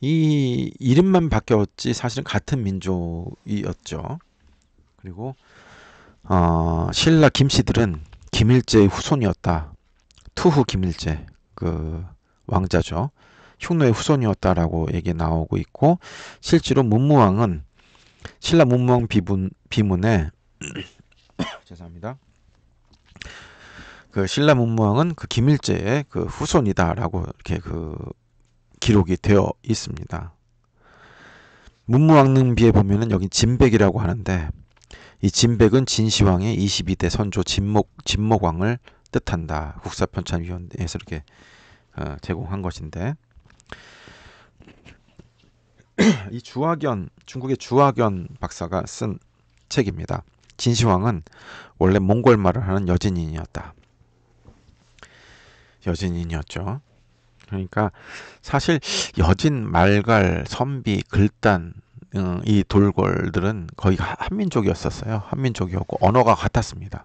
Speaker 1: 이 이름만 바뀌었지 사실은 같은 민족이었죠. 그리고 신라 김씨들은 김일제의 후손이었다. 투후 김일제 그 왕자죠. 흉노의 후손이었다라고 얘기 나오고 있고 실제로 문무왕은 신라 문무왕 비문에 죄송합니다. 그 신라 문무왕은 그 김일제의 그 후손이다라고 이렇게 그 기록이 되어 있습니다. 문무왕릉비에 보면은 여기 진백이라고 하는데 이 진백은 진시황의 22대 선조 진목왕을 뜻한다. 국사편찬위원회에서 이렇게 제공한 것인데 이 중국의 주학연 박사가 쓴 책입니다. 진시황은 원래 몽골말을 하는 여진인이었다. 여진인이었죠. 그러니까 사실 여진, 말갈, 선비, 글단 이 돌궐들은 거의 한민족이었었어요. 한민족이었고 언어가 같았습니다.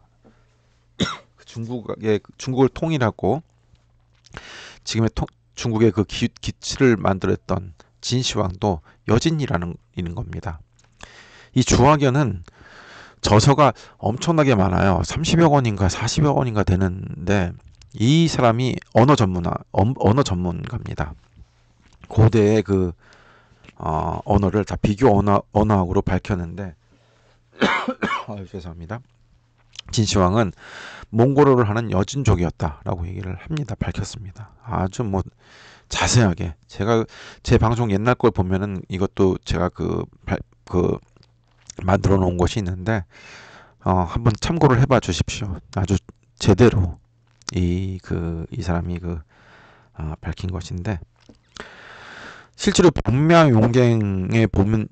Speaker 1: 중국을 통일하고 지금의 중국의 그 기치를 만들었던 진시황도 여진이라는 겁니다. 이 주학연은 저서가 엄청나게 많아요. 30여 권인가 40여 권인가 되는데 이 사람이 언어 전문가입니다. 고대의 그 언어를 다 비교 언어학으로 밝혔는데 죄송합니다. 진시황은 몽골어를 하는 여진족이었다라고 얘기를 합니다. 밝혔습니다. 아주 뭐 자세하게 제가 제 방송 옛날 걸 보면은 이것도 제가 그 만들어 놓은 것이 있는데 한번 참고를 해봐 주십시오. 아주 제대로 이 사람이 밝힌 것인데 실제로 복묘용갱에 보면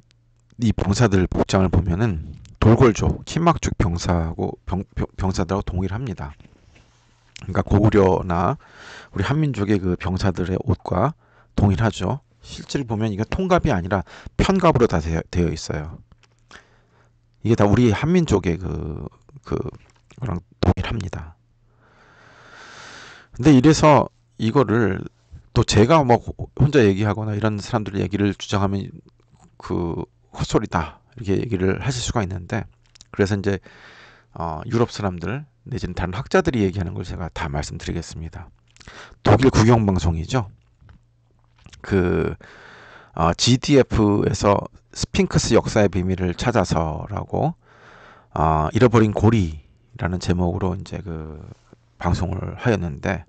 Speaker 1: 이 병사들 복장을 보면은 돌궐족, 친막족 병사들하고 동일합니다. 그러니까 고구려나 우리 한민족의 그 병사들의 옷과 동일하죠. 실제로 보면 이게 통갑이 아니라 편갑으로 다 되어 있어요. 이게 다 우리 한민족의 그랑 동일합니다. 근데 이래서 이거를 또 제가 뭐 혼자 얘기하거나 이런 사람들 얘기를 주장하면 그 헛소리다 이렇게 얘기를 하실 수가 있는데 그래서 이제 유럽 사람들 내지는 다른 학자들이 얘기하는 걸 제가 다 말씀드리겠습니다. 독일 국영방송이죠. GDF에서 스핑크스 역사의 비밀을 찾아서라고 잃어버린 고리라는 제목으로 이제 방송을 하였는데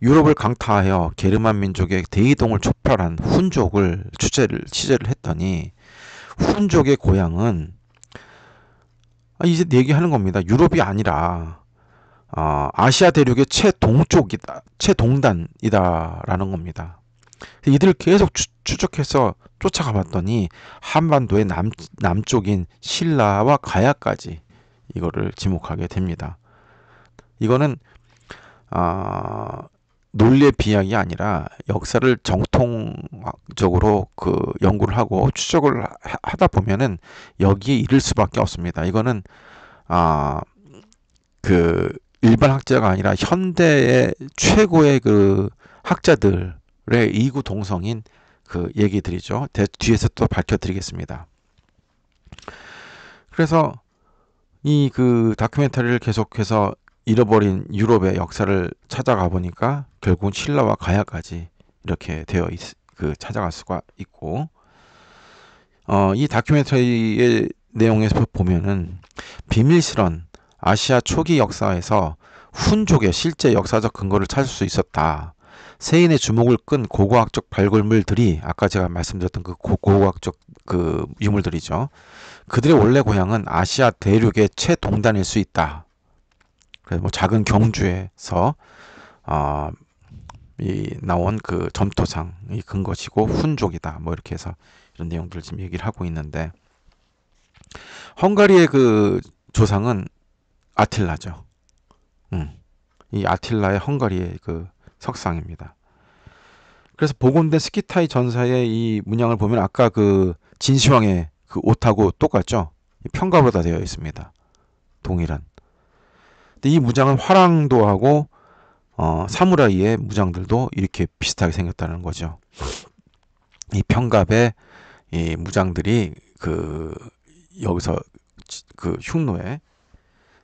Speaker 1: 유럽을 강타하여 게르만 민족의 대이동을 촉발한 훈족을 취재를 했더니 훈족의 고향은 이제 얘기하는 겁니다. 유럽이 아니라 아시아 대륙의 최동단이다라는 겁니다. 이들을 계속 추적해서 쫓아가 봤더니 한반도의 남쪽인 신라와 가야까지 이거를 지목하게 됩니다. 이거는 논리의 비약이 아니라 역사를 정통적으로 연구를 하고 추적을 하다 보면은 여기에 이를 수밖에 없습니다. 이거는 일반 학자가 아니라 현대의 최고의 학자들의 이구동성인 얘기들이죠. 뒤에서 또 밝혀드리겠습니다. 그래서 이 다큐멘터리를 계속해서 잃어버린 유럽의 역사를 찾아가 보니까 결국은 신라와 가야까지 이렇게 찾아갈 수가 있고 이 다큐멘터리의 내용에서 보면은 비밀스런 아시아 초기 역사에서 훈족의 실제 역사적 근거를 찾을 수 있었다. 세인의 주목을 끈 고고학적 발굴물들이 아까 제가 말씀드렸던 고고학적 유물들이죠. 그들의 원래 고향은 아시아 대륙의 최동단일 수 있다. 그래서 뭐 작은 경주에서 나온 그 점토상이 근거지고 훈족이다. 뭐 이렇게 해서 이런 내용들을 지금 얘기를 하고 있는데, 헝가리의 그 조상은 아틸라죠. 이 아틸라의 헝가리의 그 석상입니다. 그래서 복원된 스키타이 전사의 이 문양을 보면 아까 그 진시황의 그 옷하고 똑같죠. 평갑으로 되어 있습니다. 동일한. 근데 이 무장은 화랑도하고 사무라이의 무장들도 이렇게 비슷하게 생겼다는 거죠. 이 평갑의 이 무장들이 그 여기서 그 흉노의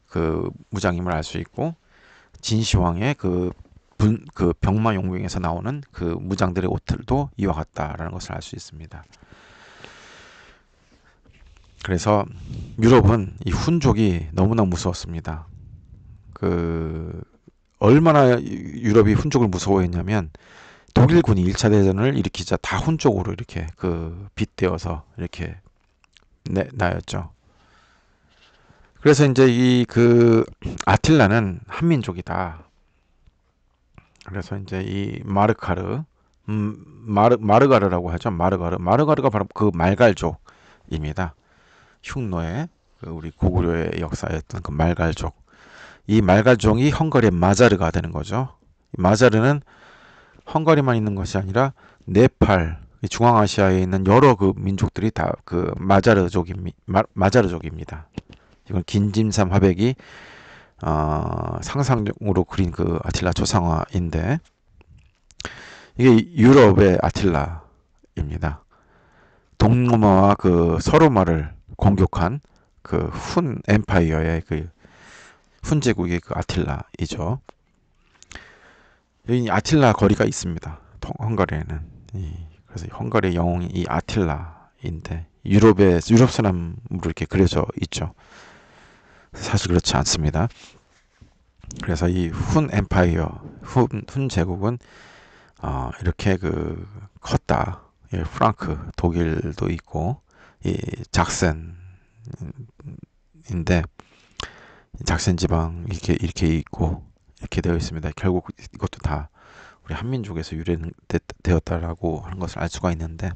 Speaker 1: 그 무장임을 알 수 있고, 진시황의 그 병마용궁에서 나오는 그 무장들의 옷들도 이와 같다라는 것을 알 수 있습니다. 그래서 유럽은 이 훈족이 너무나 무서웠습니다. 얼마나 유럽이 훈족을 무서워했냐면, 독일군이 1차 대전을 일으키자 다 훈족으로 이렇게 빗대어서 이렇게 나였죠. 그래서 이제 아틸라는 한민족이다. 그래서 이제 이 마르가르라고 하죠. 마르가르가 바로 그 말갈족입니다. 흉노의 우리 고구려의 역사였던 그 말갈족. 이 말갈족이 헝가리의 마자르가 되는 거죠. 마자르는 헝가리만 있는 것이 아니라 네팔, 중앙아시아에 있는 여러 그 민족들이 다 그 마자르족입니다. 이건 긴짐삼 화백이 상상으로 그린 그 아틸라 조상화인데, 이게 유럽의 아틸라입니다. 동로마와 그 서로마를 공격한 그 훈 엠파이어의 그 훈 제국의 그 아틸라이죠. 여기 아틸라 거리가 있습니다. 헝가리에는. 그래서 헝가리의 영웅이 이 아틸라인데, 유럽 사람으로 이렇게 그려져 있죠. 사실 그렇지 않습니다. 그래서 이 훈 엠파이어, 훈 제국은 이렇게 컸다. 프랑크, 독일도 있고, 이 작센인데, 작센 지방 이렇게 있고 이렇게 되어 있습니다. 결국 이것도 다 우리 한민족에서 유래되었다라고 하는 것을 알 수가 있는데,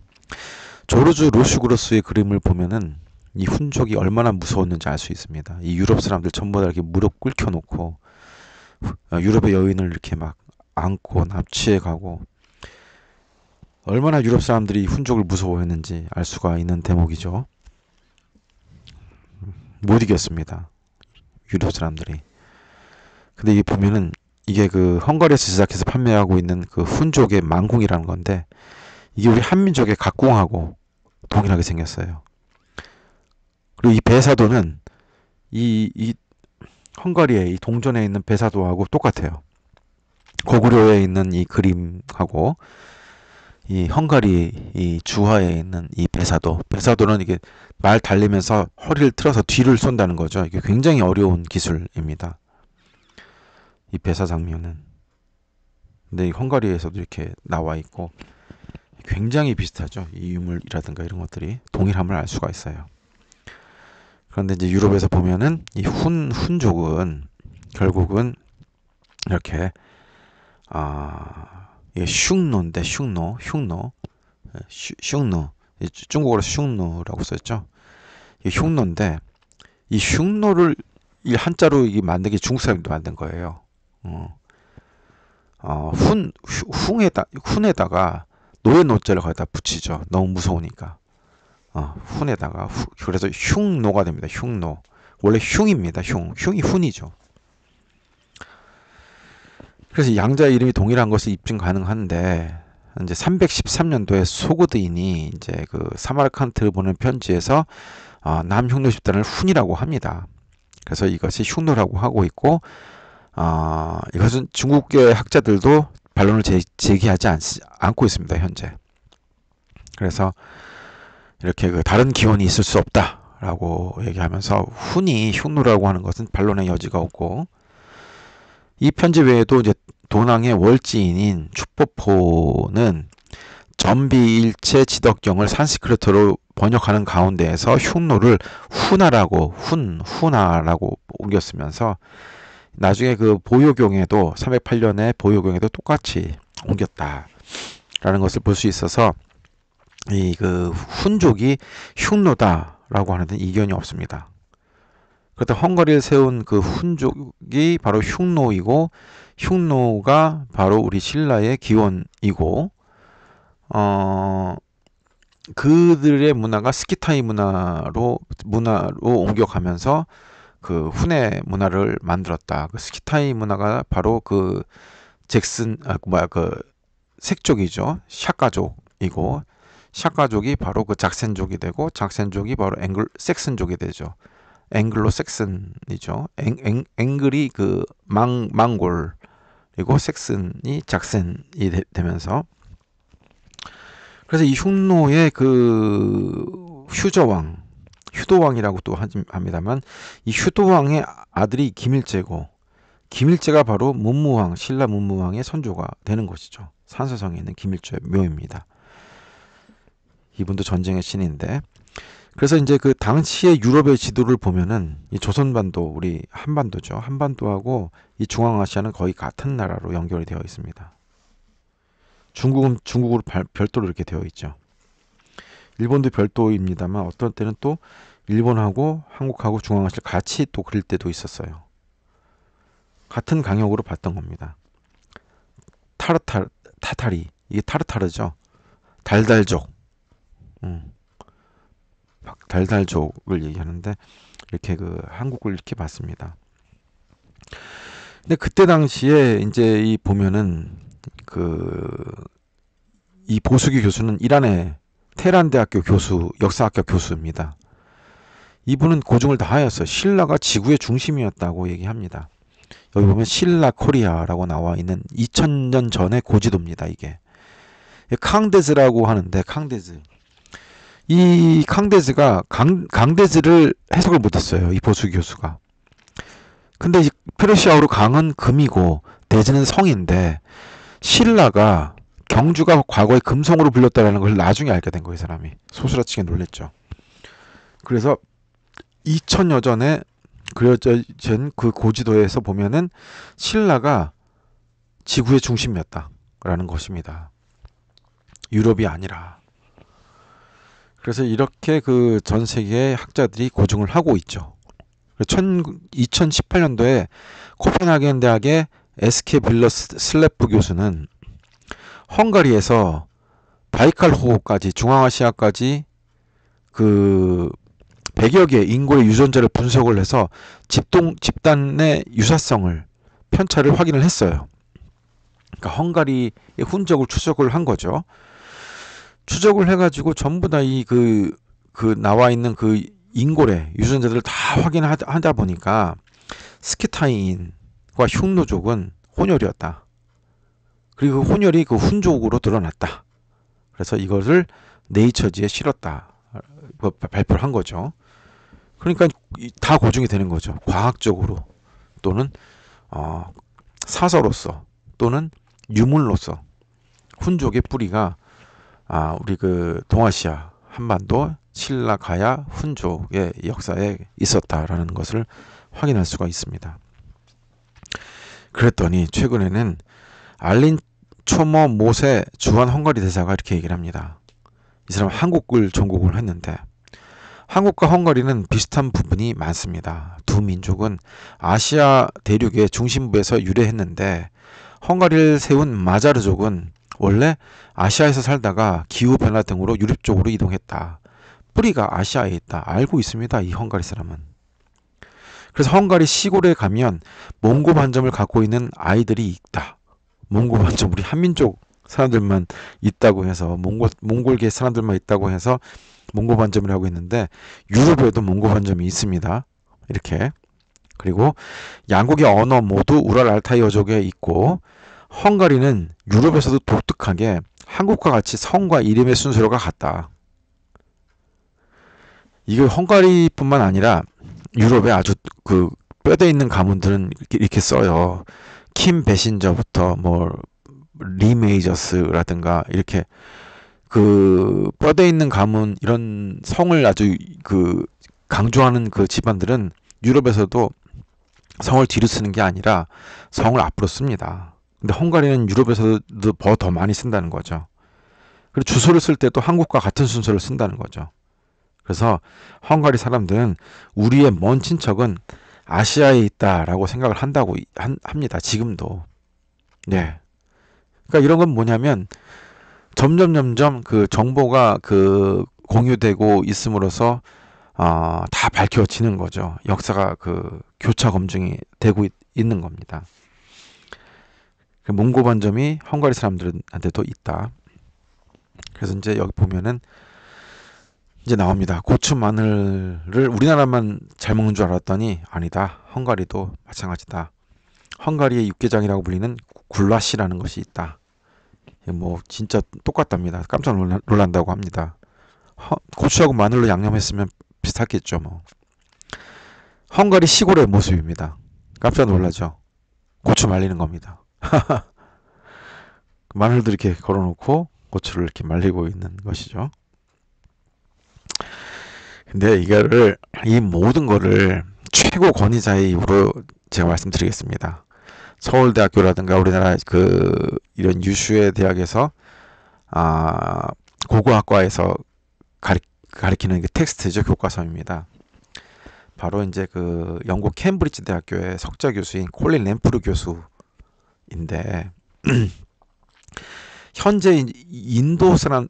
Speaker 1: 조르주 로슈그로스의 그림을 보면은 이 훈족이 얼마나 무서웠는지 알 수 있습니다. 이 유럽 사람들 전부 다 이렇게 무릎 꿇혀 놓고 유럽의 여인을 이렇게 막 안고 납치해 가고, 얼마나 유럽 사람들이 훈족을 무서워했는지 알 수가 있는 대목이죠. 못 이겼습니다. 유럽 사람들이. 근데 이게 보면은 이게 그 헝가리에서 제작해서 판매하고 있는 그 훈족의 망궁이라는 건데, 이게 우리 한민족의 각궁하고 동일하게 생겼어요. 그리고 이 배사도는 이 헝가리의 이 동전에 있는 배사도하고 똑같아요. 고구려에 있는 이 그림하고 이 헝가리 이 주화에 있는 이 배사도는 이게 말 달리면서 허리를 틀어서 뒤를 쏜다는 거죠. 이게 굉장히 어려운 기술입니다. 이 배사 장면은. 근데 이 헝가리에서도 이렇게 나와 있고 굉장히 비슷하죠. 이 유물이라든가 이런 것들이 동일함을 알 수가 있어요. 그런데 이제 유럽에서 보면은 이 훈족은 결국은 이렇게 이게 흉노인데 흉노 중국어로 흉노라고 썼죠. 이 흉노인데, 이 흉노를 이 한자로 이게 만든 게 중국 사람도 만든 거예요. 훈에다가 노의 노자를 거기다 붙이죠. 너무 무서우니까. 훈에다가 그래서 흉노가 됩니다. 흉노. 원래 흉입니다. 흉이 훈이죠. 그래서 양자의 이름이 동일한 것이 입증 가능한데, 이제 313년도에 소그드인이 이제 그 사마르칸트를 보낸 편지에서 남흉노 집단을 훈이라고 합니다. 그래서 이것이 흉노라고 하고 있고, 이것은 중국계 학자들도 반론을 제기하지 않고 있습니다. 현재. 그래서 이렇게 다른 기원이 있을 수 없다라고 얘기하면서 훈이 흉노라고 하는 것은 반론의 여지가 없고, 이 편지 외에도 이제 도낭의 월지인인 추포포는 전비일체 지덕경을 산스크리트로 번역하는 가운데에서 흉노를 훈하라고 옮겼으면서 나중에 그 보요경에도 308년에 보요경에도 똑같이 옮겼다라는 것을 볼 수 있어서 이 그 훈족이 흉노다라고 하는 데는 이견이 없습니다. 그렇다 헝가리를 세운 그 훈족이 바로 흉노이고 흉노가 바로 우리 신라의 기원이고 그들의 문화가 스키타이 문화로 옮겨가면서 그 훈의 문화를 만들었다. 그 스키타이 문화가 바로 그 그 색족이죠. 샤가족이고 샤가족이 바로 그 작센족이 되고 작센족이 바로 섹슨족이 되죠. 앵글로 섹슨이죠. 앵글이 그 망골 그리고 섹슨이 작센이 되면서 그래서 이 흉노의 그 휴도왕이라고 또 합니다만 이 휴도왕의 아들이 김일제고 김일제가 바로 신라 문무왕의 선조가 되는 것이죠. 산서성에 있는 김일제 묘입니다. 이분도 전쟁의 신인데 그래서 이제 그 당시의 유럽의 지도를 보면은 이 조선반도 우리 한반도죠. 한반도하고 이 중앙아시아는 거의 같은 나라로 연결이 되어 있습니다. 중국은 중국으로 별도로 이렇게 되어 있죠. 일본도 별도입니다만 어떤 때는 또 일본하고 한국하고 중앙아시아를 같이 또 그릴 때도 있었어요. 같은 강역으로 봤던 겁니다. 타타리 이게 타르타르죠. 달달족 달달족을 얘기하는데 이렇게 그 한국을 이렇게 봤습니다. 근데 그때 당시에 이제 이 보면은 이 보수기 교수는 이란의 테헤란 대학교 교수, 역사학과 교수입니다. 이분은 고증을 다 하였어요. 신라가 지구의 중심이었다고 얘기합니다. 여기 보면 신라 코리아라고 나와 있는 2000년 전의 고지도입니다. 이게 캉데즈라고 하는데 이 캉데즈가 강데즈를 해석을 못했어요. 이 보수 교수가. 근데 이 페르시아어로 강은 금이고 데즈는 성인데 신라가 경주가 과거에 금성으로 불렸다라는 걸 나중에 알게 된 거예요. 이 사람이 소스라치게 놀랬죠. 그래서 2000여 전에 그려진 그 고지도에서 보면은 신라가 지구의 중심이었다라는 것입니다. 유럽이 아니라. 그래서 이렇게 그 전 세계의 학자들이 고증을 하고 있죠. 2018년도에 코펜하겐 대학의 에스케 빌러 슬레프 교수는 헝가리에서 바이칼 호까지 중앙아시아까지 그 100여 개의 인구의 유전자를 분석을 해서 집단의 유사성을 편차를 확인을 했어요. 그러니까 헝가리의 흔적을 추적을 한 거죠. 추적을 해가지고 전부 다 이 그 나와 있는 그 인골의 유전자들을 다 확인하다 보니까 스키타이인과 흉노족은 혼혈이었다. 그리고 그 혼혈이 그 훈족으로 드러났다. 그래서 이것을 네이처지에 실었다. 발표를 한 거죠. 그러니까 다 고증이 되는 거죠. 과학적으로 또는 사서로서 또는 유물로서 훈족의 뿌리가 우리 그 동아시아 한반도 신라 가야 훈족의 역사에 있었다라는 것을 확인할 수가 있습니다. 그랬더니 최근에는 알린 초모 모세 주한 헝가리 대사가 이렇게 얘기를 합니다. 이 사람은 한국을 전공을 했는데 한국과 헝가리는 비슷한 부분이 많습니다. 두 민족은 아시아 대륙의 중심부에서 유래했는데 헝가리를 세운 마자르족은 원래 아시아에서 살다가 기후변화 등으로 유럽 쪽으로 이동했다. 뿌리가 아시아에 있다. 알고 있습니다. 이 헝가리 사람은. 그래서 헝가리 시골에 가면 몽고 반점을 갖고 있는 아이들이 있다. 몽고 반점 우리 한민족 사람들만 있다고 해서 몽골계 사람들만 있다고 해서 몽고 반점이라고 했는데 유럽에도 몽고 반점이 있습니다. 이렇게. 그리고 양국의 언어 모두 우랄 알타이어족에 있고 헝가리는 유럽에서도 독특하게 한국과 같이 성과 이름의 순서가 같다. 이게 헝가리뿐만 아니라 유럽에 아주 그 뼈대 있는 가문들은 이렇게 써요. 킴 베신저부터 뭐 리메이저스라든가 이렇게 그 뼈대 있는 가문 이런 성을 아주 그 강조하는 그 집안들은 유럽에서도 성을 뒤로 쓰는 게 아니라 성을 앞으로 씁니다. 근데 헝가리는 유럽에서도 더 많이 쓴다는 거죠. 그리고 주소를 쓸 때도 한국과 같은 순서를 쓴다는 거죠. 그래서 헝가리 사람들은 우리의 먼 친척은 아시아에 있다라고 생각을 합니다. 지금도. 네. 그러니까 이런 건 뭐냐면 점점 그 정보가 그 공유되고 있음으로써 다 밝혀지는 거죠. 역사가 그 교차 검증이 되고 있는 겁니다. 그 몽고 반점이 헝가리 사람들한테도 있다. 그래서 이제 여기 보면은 이제 나옵니다. 고추 마늘을 우리나라만 잘 먹는 줄 알았더니 아니다. 헝가리도 마찬가지다. 헝가리의 육개장이라고 불리는 굴라시라는 것이 있다. 뭐 진짜 똑같답니다. 깜짝 놀란다고 합니다. 고추하고 마늘로 양념했으면 비슷하겠죠. 뭐 헝가리 시골의 모습입니다. 깜짝 놀라죠. 고추 말리는 겁니다. 마늘도 이렇게 걸어놓고 고추를 이렇게 말리고 있는 것이죠. 근데 이 모든 거를 최고 권위자의 입으로 제가 말씀드리겠습니다. 서울대학교라든가 우리나라 이런 유슈의 대학에서 고고학과에서 가리키는 게 텍스트죠. 교과서입니다. 바로 이제 그 영국 캠브리지 대학교의 석좌 교수인 콜린 램프루 교수인데 현재 인도 사람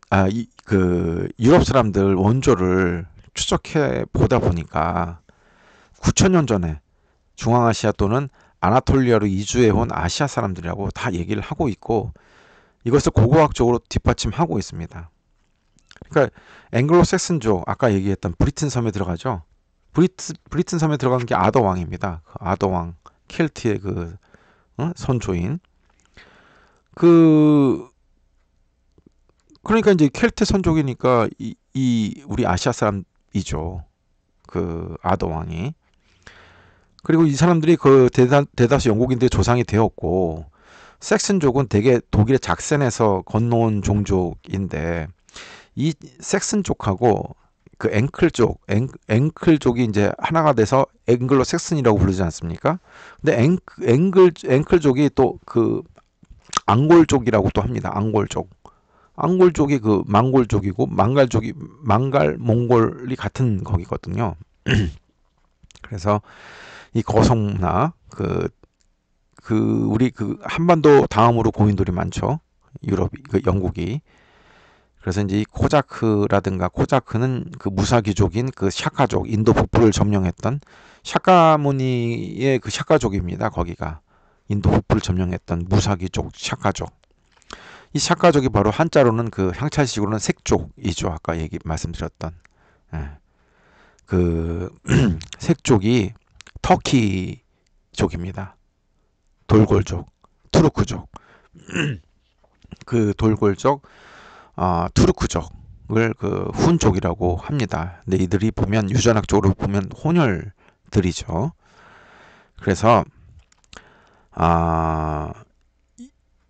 Speaker 1: 유럽 사람들 원조를 추적해 보다 보니까 9천년 전에 중앙아시아 또는 아나톨리아로 이주해 온 아시아 사람들이라고 다 얘기를 하고 있고 이것을 고고학적으로 뒷받침하고 있습니다. 그러니까 앵글로색슨족 아까 얘기했던 브리튼 섬에 들어가죠. 브리튼 섬에 들어간 게 아더왕입니다. 그 아더왕 켈트의 선조인 그러니까 이제 켈트 선족이니까 이 우리 아시아 사람이죠. 그 아더왕이. 그리고 이 사람들이 그 대다수 영국인들의 조상이 되었고 섹슨족은 대개 독일의 작센에서 건너온 종족인데 이 섹슨족하고 그 앵클족이 이제 하나가 돼서 앵글로 섹슨이라고 부르지 않습니까? 근데 앵클족이 또 그 앙골족이라고 또 합니다. 앙골족이 그 망골족이고 망갈 몽골이 같은 거기거든요. 그래서 이 거성문화 우리 한반도 다음으로 고인돌이 많죠. 영국이. 그래서 이제 이 코자크는 그 무사귀족인 그 샤카족, 인도 북부를 점령했던 샤카무니의 그 샤카족입니다. 거기가 인도 북부를 점령했던 무사귀족 샤카족. 이 샤카족이 바로 한자로는 그 향찰식으로는 색족이죠. 아까 말씀드렸던 그 색족이 터키족입니다. 돌골족, 투르크족. 그 돌골족, 투르크족을 그 훈족이라고 합니다. 근데 이들이 보면 유전학적으로 보면 혼혈들이죠. 그래서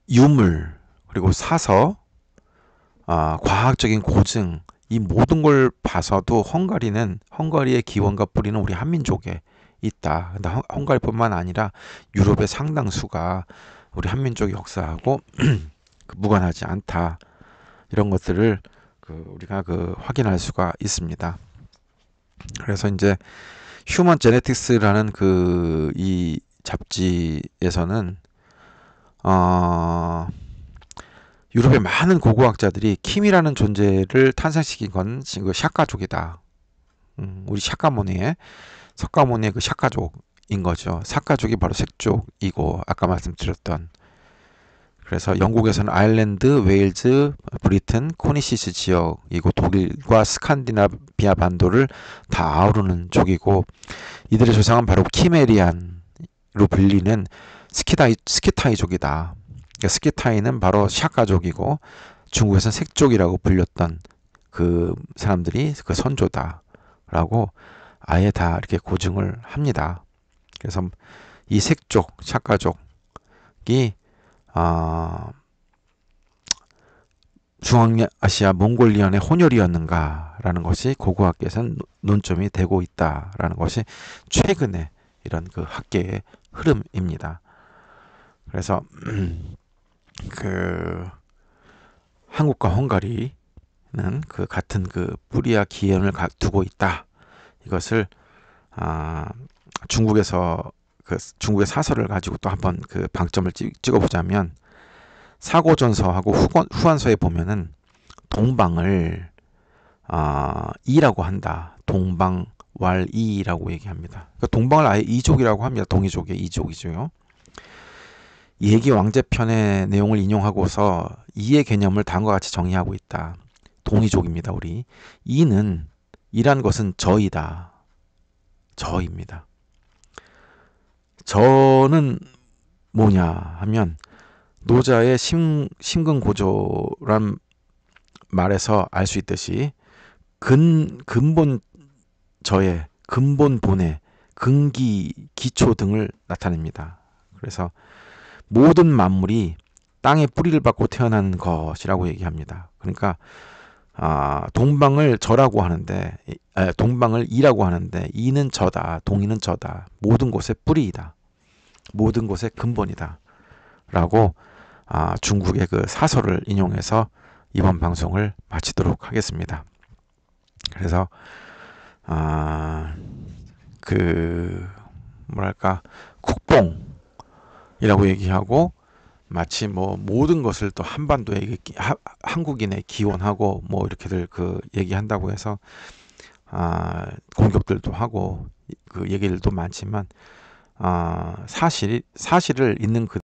Speaker 1: 유물 그리고 사서, 과학적인 고증 이 모든 걸 봐서도 헝가리의 기원과 뿌리는 우리 한민족에 있다. 근데 헝가리뿐만 아니라 유럽의 상당수가 우리 한민족 역사하고 무관하지 않다. 이런 것들을 우리가 확인할 수가 있습니다. 그래서 이제 휴먼 제네틱스라는 이 잡지에서는 유럽의 많은 고고학자들이 킴이라는 존재를 탄생시킨 건 지금 샤카족이다. 우리 석가모니의 그 샤카족인 거죠. 샤카족이 바로 색족이고 아까 말씀드렸던 그래서 영국에서는 아일랜드, 웨일즈, 브리튼, 코니시스 지역이고 독일과 스칸디나비아 반도를 다 아우르는 족이고 이들의 조상은 바로 키메리안으로 불리는 스키타이족이다. 그러니까 스키타이는 바로 샤카족이고 중국에서는 색족이라고 불렸던 그 사람들이 그 선조다라고 아예 다 이렇게 고증을 합니다. 그래서 이 색족, 샤카족이 중앙아시아 몽골리언의 혼혈이었는가라는 것이 고고학계에서는 논점이 되고 있다라는 것이 최근에 이런 그 학계의 흐름입니다. 그래서 그 한국과 헝가리는 그 같은 그 뿌리와 기원을 두고 있다. 이것을 중국에서 그 중국의 사설을 가지고 또 한번 그 방점을 찍어보자면 사고전서하고 후한서에 보면은 동방을 이라고 한다. 동방왈이라고 얘기합니다. 그러니까 동방을 아예 이족이라고 합니다. 동이족의 이족이죠. 예기 왕제편의 내용을 인용하고서 이의 개념을 다음과 같이 정의하고 있다. 동이족입니다. 우리 이란 것은 저이다. 저입니다. 저는 뭐냐 하면 노자의 심근고조란 말에서 알 수 있듯이 근본 저의 근본 본의 근기 기초 등을 나타냅니다. 그래서 모든 만물이 땅의 뿌리를 받고 태어난 것이라고 얘기합니다. 그러니까 동방을 저라고 하는데 동방을 이라고 하는데 이는 저다. 동이는 저다. 모든 곳의 뿌리이다. 모든 곳의 근본이다. 라고 중국의 그 사설을 인용해서 이번 방송을 마치도록 하겠습니다. 그래서 그 뭐랄까 국뽕이라고 얘기하고 마치 뭐 모든 것을 또 한반도에 한국인의 기원하고 뭐 이렇게들 그 얘기한다고 해서 공격들도 하고 그 얘기들도 많지만 사실을 있는 그